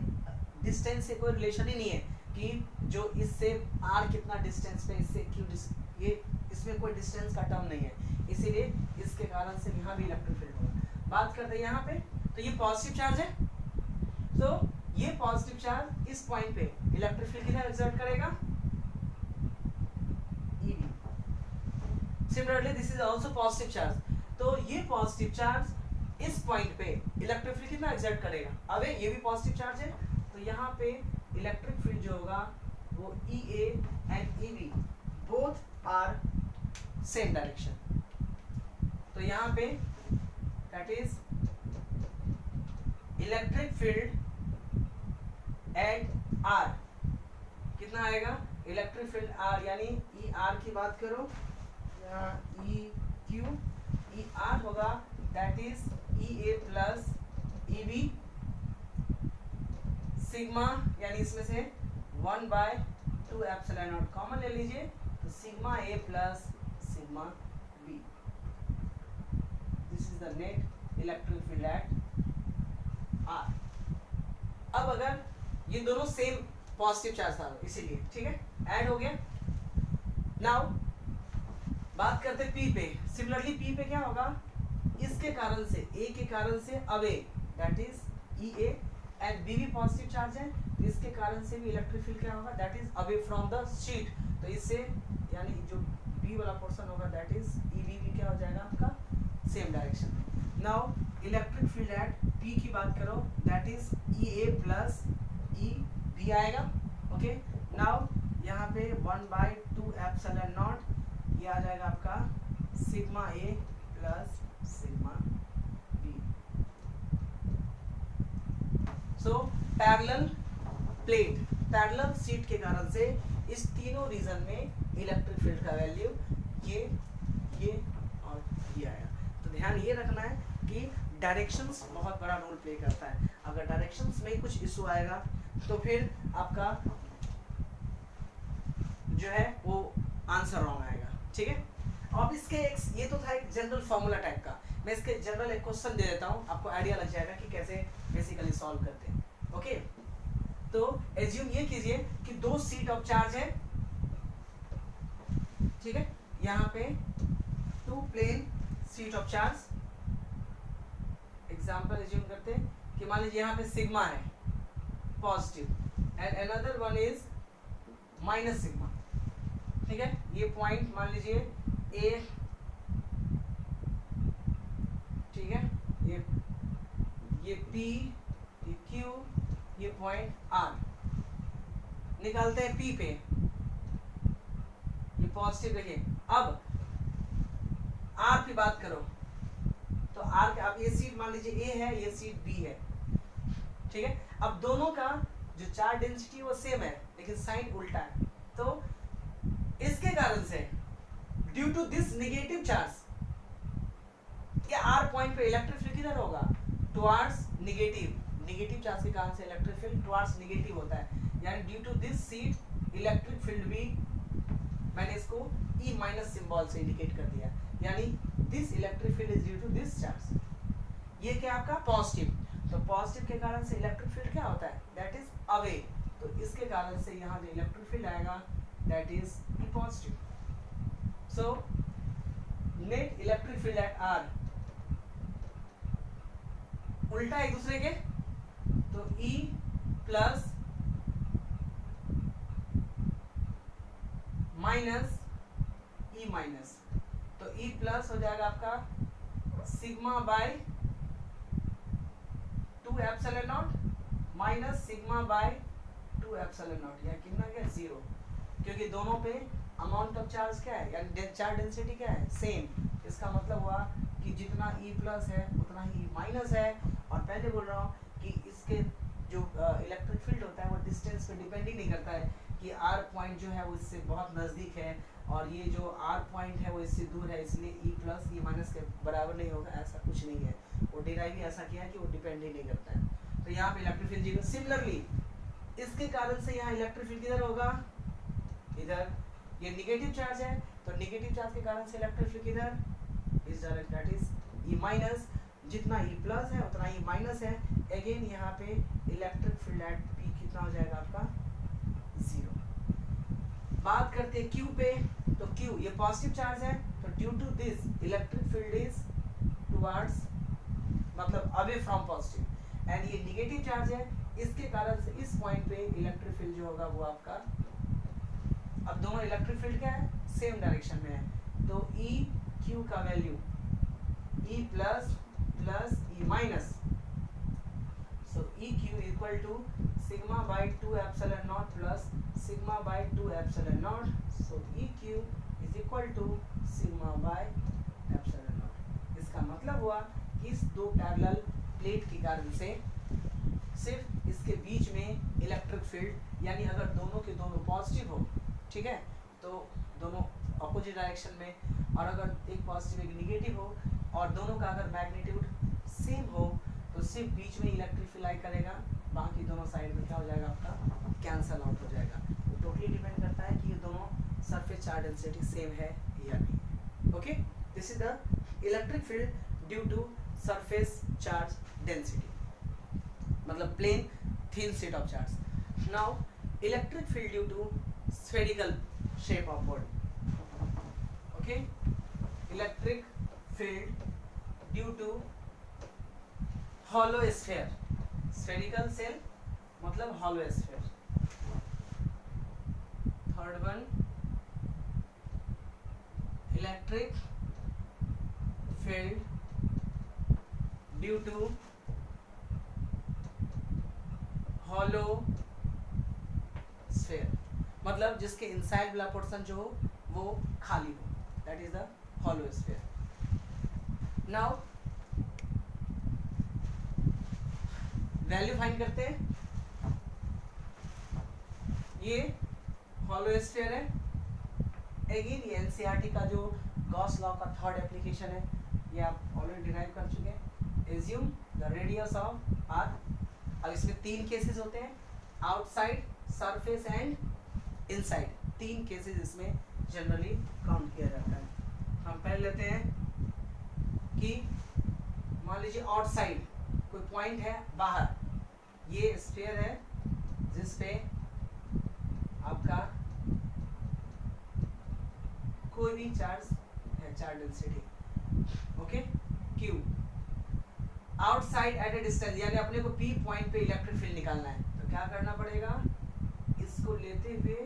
डिस्टेंस से कोई रिलेशन ही नहीं है कि जो इससे R कितना डिस्टेंस पे, इससे Q ये इसमें कोई डिस्टेंस का टर्म नहीं है, इसीलिए इसके कारण से यहाँ भी इलेक्ट्रिक फील्ड होगा। बात करते हैं यहाँ पे, तो ये पॉजिटिव चार्ज है, तो ये पॉजिटिव चार्ज इस पॉइंट पे इलेक्ट्रिक फील्ड कितना एक्सर्ट करेगा, EB। Similarly this is also positive charge, तो ये पॉजिटिव चार्ज इस पॉइंट पे इलेक्ट्रिक फील्ड कितना एक्सर्ट करेगा, अबे ये भी पॉजिटिव चार्ज है, तो यहाँ पे इलेक्ट्रिक फील्ड जो होगा वो EA and EB both are same direction. तो यहाँ पे that is electric field at R कितना आएगा, इलेक्ट्रिक फील्ड R, यानी ई आर की बात करो, यहाँ ई क्यू ई आर होगा that is E A plus E B sigma, यानी इसमें से 1/2 एप्सिलॉन नॉट कॉमन ले लीजिए, तो sigma A plus sigma B. This is the net electric field at R। अब अगर ये दोनों सेम पॉजिटिव चार्ज था इसीलिए, ठीक है, ऐड हो गया। नाउ बात करते पी पे। सिमिलरली पी पे क्या होगा, इसके कारण से, ए के कारण से away that is E A and B भी पॉजिटिव चार्ज है, इसके कारण से भी इलेक्ट्रिक फील्ड क्या होगा, that is away from the sheet. तो इससे यानी जो बी वाला पोर्शन होगा दैट इज ई बी भी क्या हो जाएगा आपका सेम डायरेक्शन में। Now electric field at P की बात करो that is E A plus E B आएगा, ओके। नाउ यहाँ पे 1/2 एप्सिलॉन नॉट ये आ जाएगा आपका sigma A plus sigma B. So parallel plate, parallel sheet के कारण से इस तीनों रीजन में इलेक्ट्रिक फील्ड का वैल्यू ये और ये आएगा। तो ध्यान ये रखना है कि डायरेक्शंस बहुत बड़ा रोल प्ले करता है। अगर डायरेक्शंस में कुछ इशू आएगा तो फिर आपका जो है वो आंसर रॉन्ग आएगा, ठीक है। अब इसके ये तो था एक जनरल फॉर्मूला टाइप का। मैं इसके जनरल एक क्वेश्चन दे देता हूँ, आपको आइडिया लग जाएगा कि कैसे बेसिकली सॉल्व करते हैं। ओके, तो एज्यूम ये कीजिए कि दो सीट ऑफ चार्ज है, ठीक है। यहाँ पे two plane sheet of charge. Example assume करते हैं कि मान लीजिए यहाँ पे सिग्मा है positive and another one is minus sigma, ठीक है। ये पॉइंट मान लीजिए ए, ठीक है, ये P, ये Q, ये पॉइंट R। निकालते हैं P पे, ये पॉजिटिव देखिए। अब R की बात करो तो R के, अब ये सीट मान लीजिए A है, ये सीट B है, ठीक है। अब दोनों का जो चार्ज डेंसिटी वो सेम है लेकिन साइन उल्टा है। तो इसके कारण से due to this negative charge, ये R पॉइंट पे इलेक्ट्रिक फील्ड किधर होगा, टुवर्ड्स नेगेटिव चार्ज के कारण से इलेक्ट्रिक फील्ड टुवर्ड्स नेगेटिव होता है। यानी due to this sheet electric field भी, मैंने इसको E माइनस सिंबल से इंडिकेट कर दिया, यानी this electric field is due to this charge. ये क्या आपका पॉजिटिव, तो पॉजिटिव के कारण से इलेक्ट्रिक फील्ड क्या होता है, दैट इज अवे। तो इसके कारण से यहाँ जो इलेक्ट्रिक फील्ड आएगा that is E positive. So net electric field at R उल्टा एक दूसरे के, तो E plus minus E minus, तो E प्लस हो जाएगा आपका sigma by 2 epsilon naught minus sigma by 2 epsilon not. यह कितना क्या, 0, क्योंकि दोनों पे अमाउंट ऑफ चार्ज क्या है, यानी चार्ज डेंसिटी क्या है, सेम। इसका मतलब हुआ कि जितना E प्लस है उतना ही E माइनस है। और पहले बोल रहा हूँ कि इसके जो इलेक्ट्रिक फील्ड होता है वो डिस्टेंस पे डिपेंड ही नहीं करता है कि R पॉइंट जो है वो इससे बहुत नज़दीक है और ये जो R पॉइंट है वो इससे दूर है, इसलिए E प्लस E माइनस के बराबर नहीं होगा, ऐसा कुछ नहीं है। वो डिराइव ही ऐसा किया है कि वो डिपेंड ही नहीं करता है। तो यहाँ पे इलेक्ट्रिक फील्ड जीरो। सिमिलरली इसके कारण से यहाँ इलेक्ट्रिक फील्ड किधर होगा, इधर। ये नेगेटिव चार्ज है तो नेगेटिव चार्ज के कारण से इलेक्ट्रिक फील्ड किधर, इस direction, that is E minus. जितना E प्लस है उतना E माइनस है। अगेन यहाँ पे इलेक्ट्रिक फील्ड एट P कितना हो जाएगा आपका, 0। बात करते हैं Q पे, तो Q ये पॉजिटिव चार्ज है, तो due to this electric field is towards, मतलब अवे फ्रॉम पॉजिटिव, एंड ये नेगेटिव चार्ज है, इसके कारण से इस पॉइंट पे इलेक्ट्रिक फील्ड जो होगा वो आपका, अब दोनों इलेक्ट्रिक फील्ड क्या है, सेम डायरेक्शन में है। तो E Q का value E plus plus E minus, so E Q equal to sigma by 2 epsilon naught plus sigma by 2 epsilon naught. So E Q is equal to sigma by epsilon naught. इसका मतलब हुआ कि इस दो parallel plate के कारण से सिर्फ इसके बीच में इलेक्ट्रिक फील्ड, यानी अगर दोनों के दोनों पॉजिटिव हो, ठीक है, तो दोनों अपोजिट डायरेक्शन में, और अगर एक पॉजिटिव एक नेगेटिव हो और दोनों का अगर मैग्नीट्यूड सेम हो तो सिर्फ बीच में इलेक्ट्रिक फील्ड लाई करेगा, बाकी दोनों साइड में क्या हो जाएगा आपका, कैंसल आउट हो जाएगा। तो टोटली डिपेंड करता है कि ये दोनों सरफेस चार्ज डेंसिटी सेम है या नहीं। Okay, this is the electric field due to surface charge density, मतलब plane thin sheet of charge. Now electric field due to spherical shape of body. Okay, electric field due to hollow sphere. Spherical cell मतलब hollow sphere. Third one, electric field due to hollow sphere, मतलब जिसके inside वाला portion जो हो वो खाली हो, that is the hollow sphere. Now value find करते हैं. ये hollow sphere है. अगेन ये एनसीईआरटी का जो गॉस लॉ का थर्ड एप्लीकेशन है, ये आप ऑलरेडी डिराइव कर चुके हैं. Assume the radius of R. अब इसमें तीन केसेस होते हैं, आउटसाइड, सरफेस एंड इनसाइड. तीन केसेस इसमें जनरली काउंट किया जाता है. हम पहले लेते हैं कि मान लीजिए आउटसाइड कोई पॉइंट है बाहर. ये स्फीयर है जिस पे आपका कोई भी चार्ज है, charge density. Okay, Q. Outside eight ए डिस्टेंस, यानी अपने को पी पॉइंट पे इलेक्ट्रिक फील्ड निकालना है, तो क्या करना पड़ेगा, इसको लेते हुए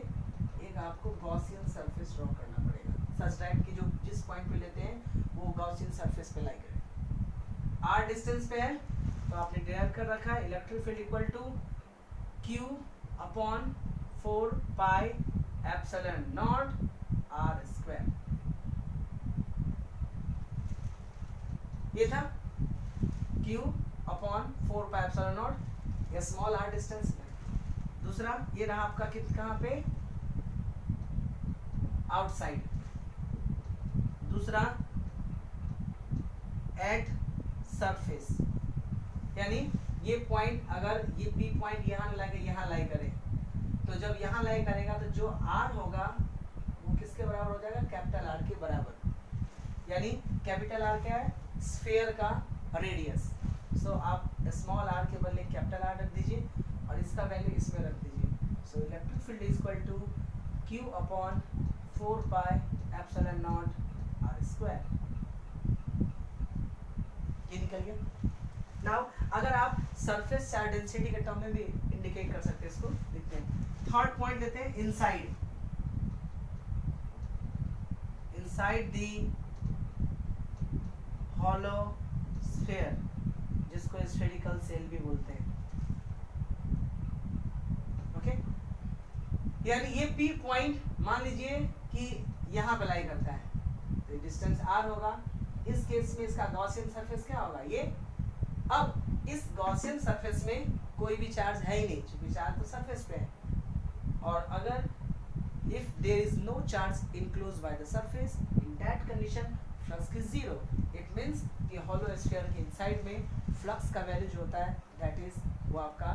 एक आपको गॉसियन सरफेस ड्रॉ करना पड़ेगा, सच दैट कि जो जिस पॉइंट पे लेते हैं वो गॉसियन सरफेस पे लाई करे. आर डिस्टेंस पे है तो आपने डिराइव कर रखा है electric field equal to Q upon 4 pi epsilon naught R square. ये था Q upon 4 pi epsilon naught, ये स्मॉल आर डिस्टेंस में. दूसरा ये रहा आपका कहाँ पे, आउटसाइड. दूसरा एट सरफेस, यानी ये पॉइंट अगर ये P पॉइंट यहाँ लाई करे, तो जब यहाँ लाई करेगा तो जो R होगा वो किसके बराबर हो जाएगा, कैपिटल R के बराबर. यानी कैपिटल R क्या है, स्फीयर का रेडियस. सो आप स्मॉल r के बदले कैपिटल R रख दीजिए और इसका वैल्यू इसमें रख दीजिए. So electric field is equal to q upon 4 pi epsilon naught R square. ये निकल गया. नाउ अगर आप सरफेस चार्ज डेंसिटी के टर्म में भी इंडिकेट कर सकते हैं, इसको लिखते हैं. थर्ड पॉइंट लेते हैं, inside. Inside the hollow sphere, जिसको स्फेरिकल सेल भी बोलते हैं. ओके, यानी ये P पॉइंट मान लीजिए कि यहाँ पे लाई करता है, तो डिस्टेंस R होगा. इस केस में इसका गॉसियन सरफेस क्या होगा, ये. अब इस गॉसियन सरफेस में कोई भी चार्ज है ही नहीं, क्योंकि चार्ज तो सरफेस पे है. और अगर if there is no charge enclosed by the surface, in that condition flux is zero. It means कि hollow sphere के inside में flux का वैल्यू जो होता है that is वो आपका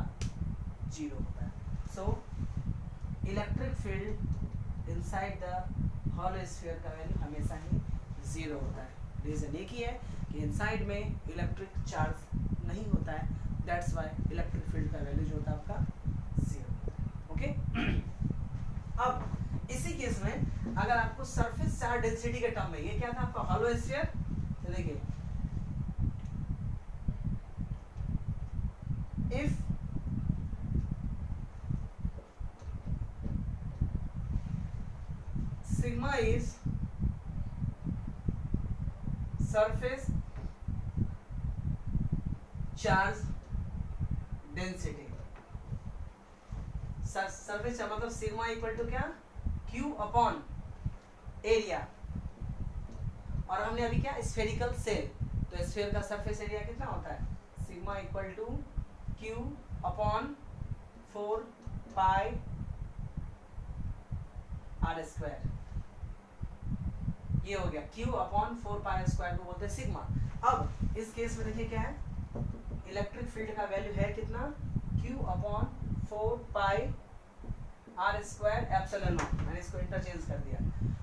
जीरो होता है. So electric field inside the hollow sphere का वैल्यू हमेशा ही जीरो होता है. रीजन एक ही है कि inside में इलेक्ट्रिक चार्ज नहीं होता है, that's why इलेक्ट्रिक फील्ड का वैल्यू जो होता है आपका जीरो. ओके, अब इसी केस में अगर आपको सरफेस चार्ज डेंसिटी के टर्म में, ये क्या था आपका हॉलो स्फीयर, तो देखिए if sigma is surface charge density, surface का मतलब सिग्मा इक्वल टू क्या, Q अपॉन एरिया. और हमने अभी क्या, स्फेरिकल सेल, तो स्फीयर का सरफेस एरिया कितना होता है, sigma equal to Q upon 4 pi R square. ये हो गया Q अपॉन 4 पाई स्क्वायर को बोलते हैं सिग्मा. अब इस केस में देखिए क्या है, इलेक्ट्रिक फील्ड का वैल्यू है कितना, Q upon 4 pi R square epsilon naught. मैंने इसको इंटरचेंज कर दिया,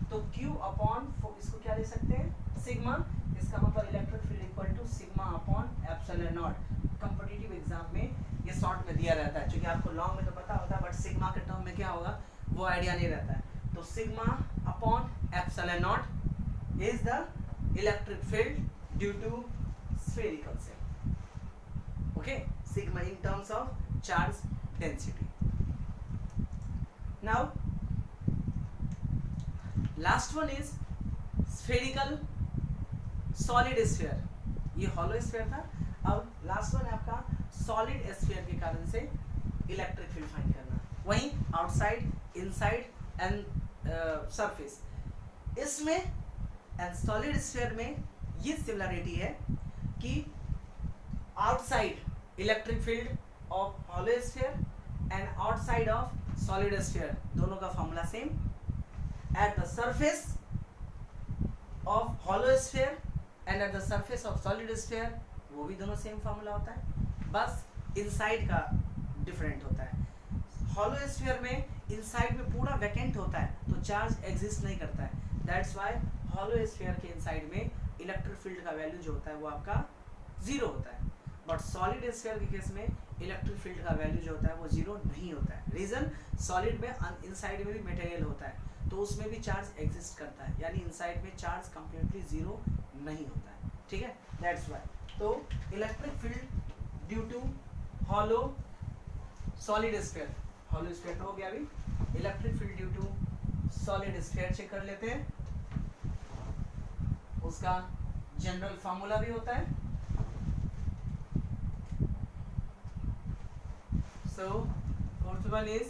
तो Q अपॉन, इसको क्या लिख सकते हैं, सिग्मा. इसका मतलब electric field equal to sigma upon epsilon naught. Competitive exam में ये शॉर्ट में दिया रहता है, क्योंकि आपको लॉन्ग में तो पता होता है, बट सिग्मा के टर्म में क्या होगा वो आइडिया नहीं रहता है. तो sigma upon epsilon naught is the electric field due to spherical shell. Okay, sigma in terms of charge density. Now last one is spherical solid sphere. ये hollow sphere था. अब लास्ट वन है आपका solid sphere के कारण से electric field find करना. वहीं आउटसाइड, इनसाइड एंड सरफेस, इसमें एंड सॉलिड स्फीयर में ये सिमिलरिटी है कि outside electric field of hollow sphere and outside of solid sphere दोनों का formula same. At the surface of hollow sphere and at the surface of solid sphere वो भी दोनों सेम फॉर्मूला होता है, बस इनसाइड का डिफरेंट होता है. हॉलो स्फीयर में इनसाइड में पूरा वैकेंट होता है तो चार्ज एग्जिस्ट नहीं करता है. दैट्स वाई हॉलो स्फीयर के इनसाइड में इलेक्ट्रिक फील्ड का वैल्यू जो होता है वो आपका जीरो होता है. बट सॉलिड स्फीयर के केस में इलेक्ट्रिक फील्ड का वैल्यू जो होता है वो जीरो नहीं होता है. रीजन, सॉलिड में इनसाइड में भी मटेरियल होता है तो उसमें भी चार्ज एग्जिस्ट करता है, यानी इनसाइड में चार्ज कंप्लीटली जीरो नहीं होता है. ठीक है, दैट्स वाई. तो electric field due to hollow solid sphere, hollow sphere हो गया अभी. Electric field due to solid sphere check कर लेते हैं. उसका जनरल फार्मूला भी होता है. So fourth one is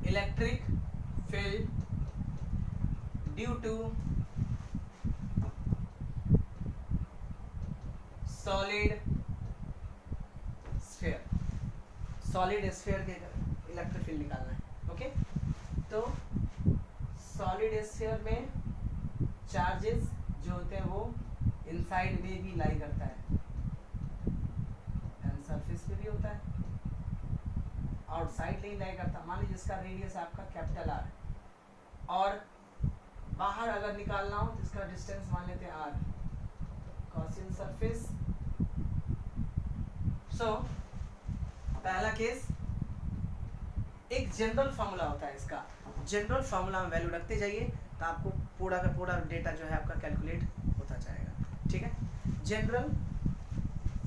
electric field due to solid sphere. Solid sphere के इलेक्ट्रिक फील्ड निकालना है. ओके, तो सॉलिड स्फीयर में चार्जेस जो होते हैं वो इनसाइड में भी लाई करता है एंड सरफेस पे भी होता है, आउटसाइड नहीं लाई करता. मान लीजिए इसका रेडियस आपका कैपिटल आर और बाहर अगर निकालना हो तो इसका डिस्टेंस मान लेते हैं आर, गॉसियन सरफेस. सो पहला केस, एक जनरल फार्मूला होता है इसका. जनरल फार्मूला में वैल्यू रखते जाइए तो आपको पूरा का पूरा डेटा जो है आपका कैलकुलेट होता जाएगा. ठीक है, जनरल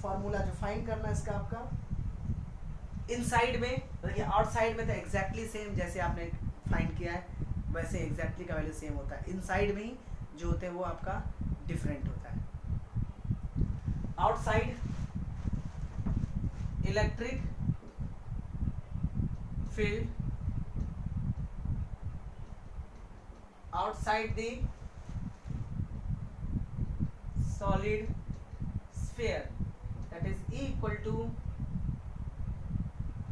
फार्मूला जो फाइंड करना है इसका आपका इनसाइड में, देखिए आउटसाइड में तो एग्जैक्टली सेम जैसे आपने फाइंड किया है वैसे एग्जैक्टली का वैल्यू सेम होता है. इनसाइड में ही जो होते हैं वो आपका डिफरेंट होता है. Outside electric field outside the solid sphere that is equal to,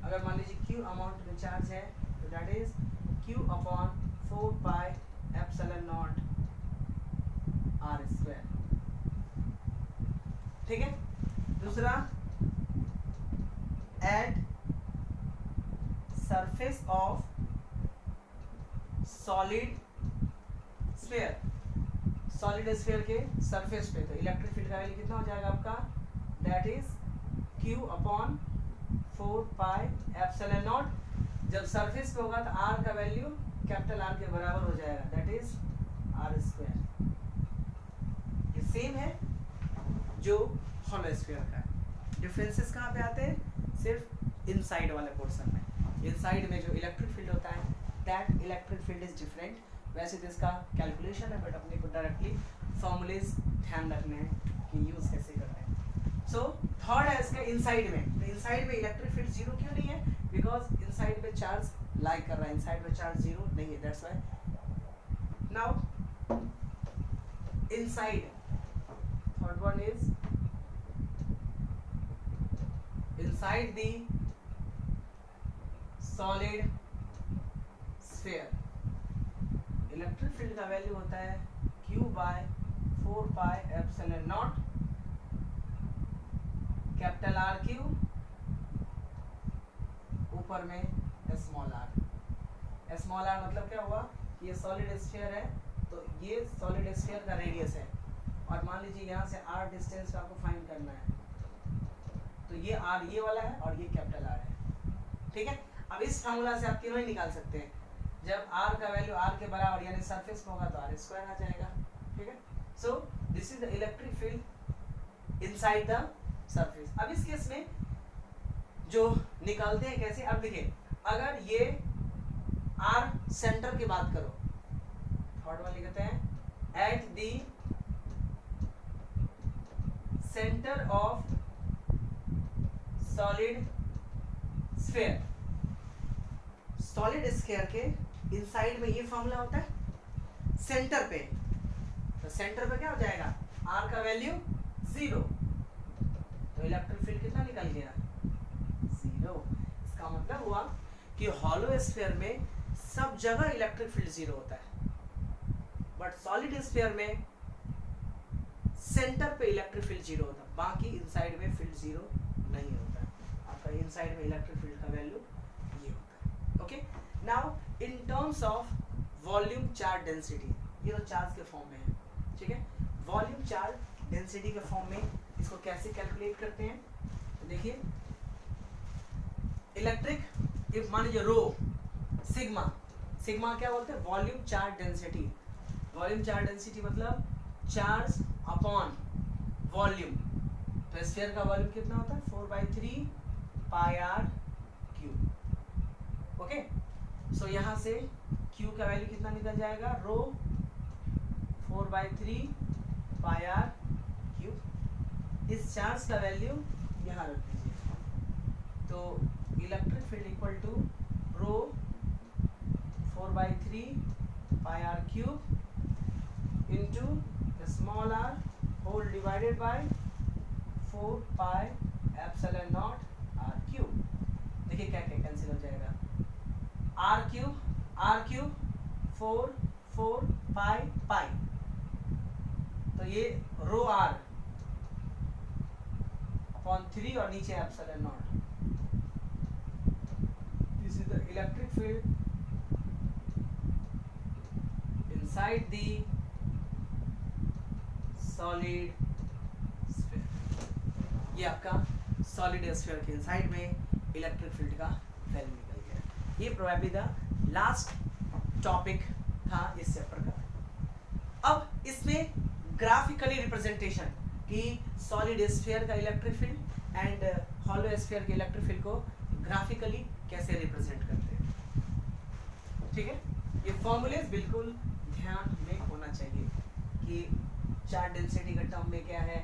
अगर मान लीजिए q अमाउंट में चार्ज है तो that is q upon 4 pi epsilon naught r square. ठीक है, दूसरा at surface of solid sphere, solid sphere के सरफेस पे तो इलेक्ट्रिक फील्ड का वैल्यू कितना हो जाएगा आपका, that is q upon 4 pi epsilon not. जब सरफेस पे होगा तो r का वैल्यू कैपिटल R के बराबर हो जाएगा, दैट इज r स्क्वायर. ये सेम है जो हॉलो स्फीयर का है. डिफरेंसेस कहाँ पे आते हैं, सिर्फ इनसाइड वाले पोर्शन में. इनसाइड में जो इलेक्ट्रिक फील्ड होता है that electric field is different. वैसे तो इसका कैलकुलेशन है बट अपने को डायरेक्टली फॉर्मूलेज ध्यान रखने हैं कि यूज़ कैसे करना है. सो थर्ड है इसके इनसाइड में. तो इनसाइड में इलेक्ट्रिक फील्ड जीरो क्यों नहीं है, बिकॉज इनसाइड में चार्ज लाई कर रहा है, इनसाइड में चार्ज जीरो नहीं है, that's why. Now inside third one is inside the solid sphere electric field का वैल्यू होता है q बाय 4 pi epsilon not capital R q ऊपर में स्मॉल r. स्मॉल r मतलब क्या हुआ कि ये सॉलिड स्फीयर है तो ये सॉलिड स्फीयर का रेडियस है और मान लीजिए यहाँ से r डिस्टेंस आपको फाइंड करना है तो ये r ये वाला है और ये कैपिटल R है. ठीक है, अब इस फार्मूला से आप तीनों ही निकाल सकते हैं. जब r का वैल्यू r के बराबर यानी सरफेस में होगा तो r स्क्वायर आ जाएगा. ठीक है, so this is the electric field inside the surface. अब इस केस में जो निकालते हैं कैसे, अब देखिए अगर ये r सेंटर की बात करो, थर्ड वन लिखते हैं at the centre of solid sphere. Solid sphere के इनसाइड में ये फॉर्मूला होता है सेंटर पे, तो सेंटर पे क्या हो जाएगा, आर का वैल्यू 0, तो इलेक्ट्रिक फील्ड कितना निकल गया, 0। इसका मतलब हुआ कि हॉलो स्फीयर में सब जगह इलेक्ट्रिक फील्ड 0 होता है, बट सॉलिड स्फीयर में सेंटर पे इलेक्ट्रिक फील्ड 0 होता है, बाकी इनसाइड में फील्ड 0 नहीं होता है। आपका इनसाइड में इलेक्ट्रिक फील्ड का वैल्यू ये होता है। Okay, now in terms of volume charge density, ये तो चार्ज के फॉर्म में है, ठीक है। वॉल्यूम चार्ज डेंसिटी के फॉर्म में इसको कैसे कैलकुलेट करते हैं, तो देखिए इलेक्ट्रिक, इफ मान लीजिए रो सिग्मा, सिग्मा क्या बोलते हैं, volume charge density. Volume charge density मतलब चार्ज अपॉन वॉल्यूम, तो स्फीयर का वॉल्यूम कितना होता है, 4/3 pi r cube. Okay, so यहां से क्यू का वैल्यू कितना निकल जाएगा, रो 4/3 पाई आर क्यूब। इस चार्ज का वैल्यू यहां रख दीजिए, तो electric field equal to rho 4/3 pi r cube into small r whole divided by 4 pi epsilon naught r cube। देखिए क्या क्या कैंसिल हो जाएगा, r क्यूब 4 4 पाई पाई, तो ये रो r अपॉन 3 और नीचे epsilon naught. This is the electric field inside the solid sphere. ये आपका सॉलिड स्फीयर के इनसाइड में इलेक्ट्रिक फील्ड का वैल्यू निकल गया। ये प्रोबेबली द लास्ट टॉपिक था इस चैप्टर का। अब इसमें ग्राफिकली रिप्रेजेंटेशन कि सॉलिड स्फीयर का electric field and hollow sphere के इलेक्ट्रिक फील्ड को ग्राफिकली कैसे रिप्रेजेंट करते हैं, ठीक है। ये फॉर्मूलेज बिल्कुल ध्यान में होना चाहिए कि चार्ज डेंसिटी का टर्म में क्या है,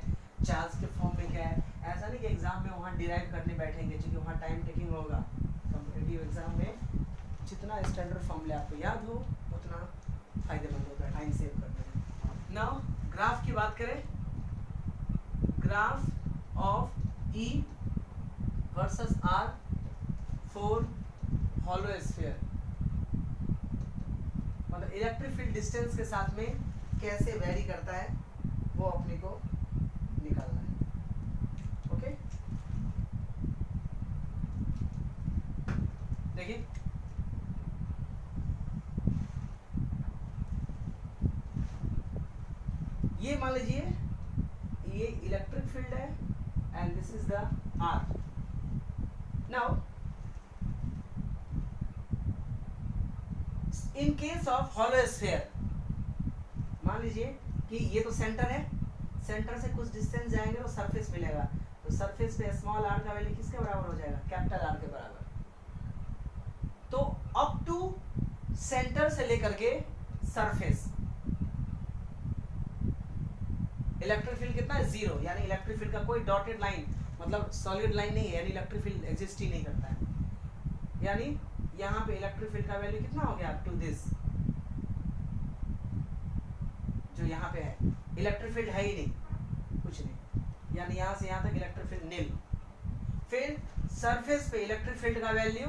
चार्ज के फॉर्म में क्या है। ऐसा नहीं कि एग्जाम में वहाँ डिराइव करने बैठेंगे, क्योंकि वहाँ टाइम टेकिंग होगा। कॉम्पिटिटिव एग्जाम में जितना स्टैंडर्ड फॉर्मूले आपको याद हो उतना फायदेमंद होगा, टाइम सेव करने में। नाउ ग्राफ की बात करें, graph of E versus R for hollow sphere, मतलब इलेक्ट्रिक फील्ड डिस्टेंस के साथ में कैसे वेरी करता है वो अपने को निकालना है। ओके, देखिए ये मान लीजिए ये इलेक्ट्रिक फील्ड है and this is the R. Now in case of hollow sphere, मान लीजिए कि ये तो सेंटर है, सेंटर से कुछ डिस्टेंस जाएंगे तो सरफेस मिलेगा, तो सरफेस पे स्मॉल आर का वैल्यू किसके बराबर हो जाएगा, कैपिटल आर के बराबर। तो अप टू सेंटर से लेकर के सरफेस इलेक्ट्रिक फील्ड कितना है, 0, यानी इलेक्ट्रिक फील्ड का कोई डॉटेड लाइन मतलब सॉलिड लाइन नहीं है, यानी इलेक्ट्रिक फील्ड एग्जिस्ट ही नहीं करता है। यानी यहाँ पे इलेक्ट्रिक फील्ड का वैल्यू कितना हो गया, अप टू दिस जो यहाँ पे है, इलेक्ट्रिक फील्ड है ही नहीं, कुछ नहीं, यानी यहाँ से यहाँ तक इलेक्ट्रिक फील्ड नील। फिर सरफेस पे इलेक्ट्रिक फील्ड का वैल्यू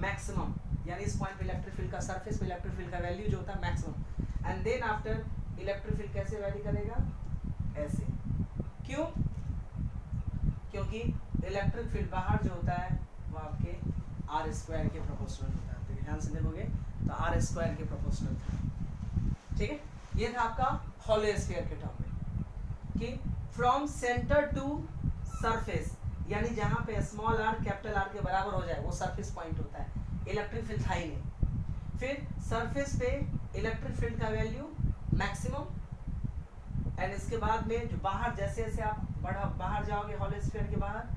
मैक्सिमम, यानी इस पॉइंट पे इलेक्ट्रिक फील्ड का सरफेस पे इलेक्ट्रिक फील्ड का वैल्यू जो होता है maximum, and then after electric field कैसे वैरी करेगा, ऐसे। क्यों, क्योंकि इलेक्ट्रिक फील्ड बाहर जो होता है वो आपके आर स्क्वायर के प्रोपोर्शनल होता है। तो ध्यान से देखोगे तो आर स्क्वायर के प्रोपोर्शनल था, ठीक है। ये था आपका हॉलो स्फीयर के टर्म में कि फ्रॉम सेंटर टू सरफेस, यानी जहां पे स्मॉल आर कैपिटल आर के बराबर हो जाए वो सरफेस पॉइंट होता है, इलेक्ट्रिक फील्ड था ही नहीं। फिर सरफेस पे इलेक्ट्रिक फील्ड का वैल्यू मैक्सिमम, एंड इसके बाद में जो बाहर जैसे जैसे आप बाहर जाओगे हॉलो स्फीयर के बाहर,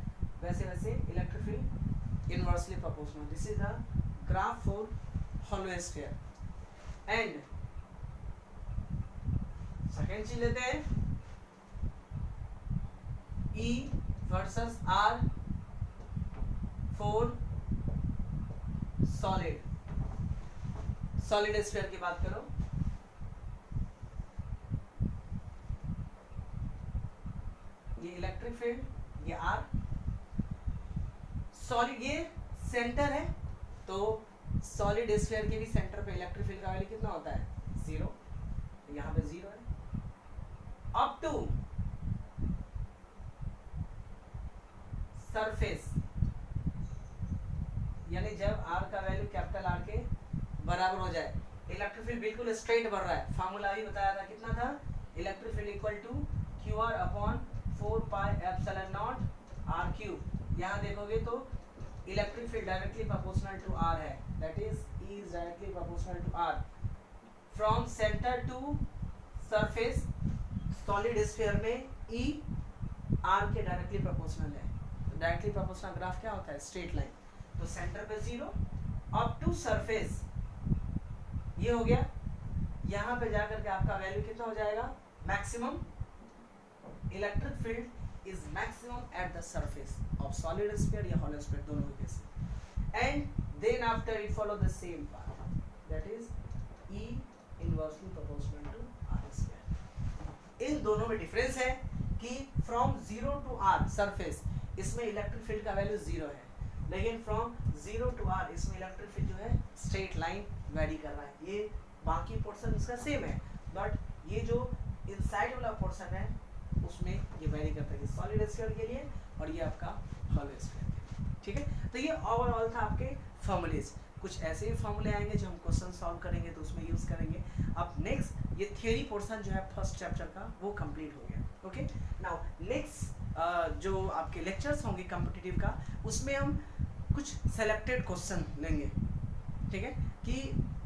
वैसे वैसे electric field inversely proportional. This is the graph for hollow sphere. And second चीज लेते हैं, E versus R for solid solid sphere की बात करो, ये इलेक्ट्रिक फील्ड, ये आर, सॉलिड ये सेंटर है, तो सॉलिड स्फीयर के भी सेंटर पे इलेक्ट्रिक फील्ड का वैल्यू कितना होता है? 0, यहाँ पे 0 है। अप टू सरफेस, यानी जब आर का वैल्यू कैपिटल आर के बराबर हो जाए, इलेक्ट्रिक फील्ड बिल्कुल स्ट्रेट बढ़ रहा है। फार्मूला भी बताया था, कितना था? Electric field equal to Q R upon 4 pi epsilon naught R cube. यहाँ देखोगे तो electric field directly proportional to R है, that is E is directly proportional to R. From center to surface, solid sphere में E R के directly proportional है। तो directly proportional graph क्या होता है? Straight line. तो सेंटर पे 0, अप टू सरफेस ये हो गया। यहाँ पे जाकर के आपका वैल्यू कितना हो जाएगा? Maximum electric field is maximum at the surface of solid sphere या हॉलो स्फीयर, दोनों के case. And then after it follow the same path, that is E inversely proportional to R square। इन दोनों में difference है कि from 0 to R surface इसमें electric field का value 0 है, लेकिन from 0 to R इसमें इलेक्ट्रिक फील्ड जो है स्ट्रेट लाइन वेरी कर रहा है। ये बाकी पोर्शन इसका सेम है, बट ये जो इनसाइड वाला पोर्शन है उसमें ये वेरी करता है, सॉलिड स्फीयर के लिए और ये आपका हॉलो स्फीयर के लिए। ठीक है, तो ये ओवरऑल था आपके फॉर्मूलेज। कुछ ऐसे ही फॉर्मूले आएंगे जो हम क्वेश्चन सॉल्व करेंगे तो उसमें यूज करेंगे। अब नेक्स्ट ये थियरी पोर्शन जो है फर्स्ट चैप्टर का वो कंप्लीट हो गया। ओके, नाउ नेक्स्ट जो आपके लेक्चर्स होंगे कॉम्पिटिटिव का, उसमें हम कुछ सेलेक्टेड क्वेश्चन लेंगे, ठीक है, कि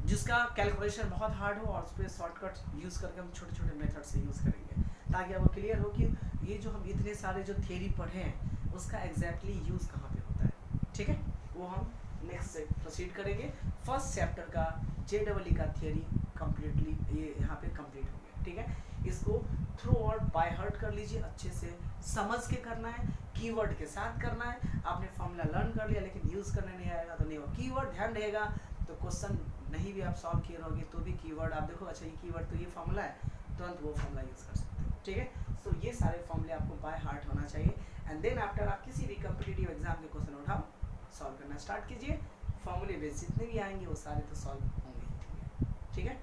जिसका कैलकुलेशन बहुत हार्ड हो और उस पर शॉर्टकट यूज करके हम छोटे छोटे मेथड से यूज करेंगे, ताकि आपको क्लियर हो कि ये जो हम इतने सारे जो थियरी पढ़े हैं उसका एग्जैक्टली यूज कहाँ पे होता है। ठीक है, वो हम नेक्स्ट से प्रोसीड करेंगे। फर्स्ट चैप्टर का JEE का थियरी कंप्लीटली ये यहाँ पे कंप्लीट हो गया। ठीक है, इसको थ्रू आउट बाय हार्ट कर लीजिए, अच्छे से समझ के करना है, कीवर्ड के साथ करना है। आपने फॉर्मूला लर्न कर लिया लेकिन यूज़ करने नहीं आएगा तो नहीं होगा। कीवर्ड ध्यान रहेगा तो क्वेश्चन नहीं भी आप सॉल्व किए रहोगे तो भी कीवर्ड आप देखो, अच्छा ये कीवर्ड तो ये फॉर्मूला है, तुरंत वो फॉर्मूला यूज़ कर सकते हो। ठीक है, सो ये सारे फॉर्मूले आपको बाय हार्ट होना चाहिए। एंड देन आफ्टर आप किसी भी कॉम्पिटिटिव एग्जाम के क्वेश्चन उठाओ, सॉल्व करना स्टार्ट कीजिए। फॉर्मूले बेस जितने भी आएंगे वो सारे तो सॉल्व होंगे। ठीक है,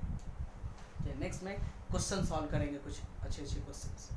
नेक्स्ट में क्वेश्चन सॉल्व करेंगे, कुछ अच्छे अच्छे क्वेश्चंस।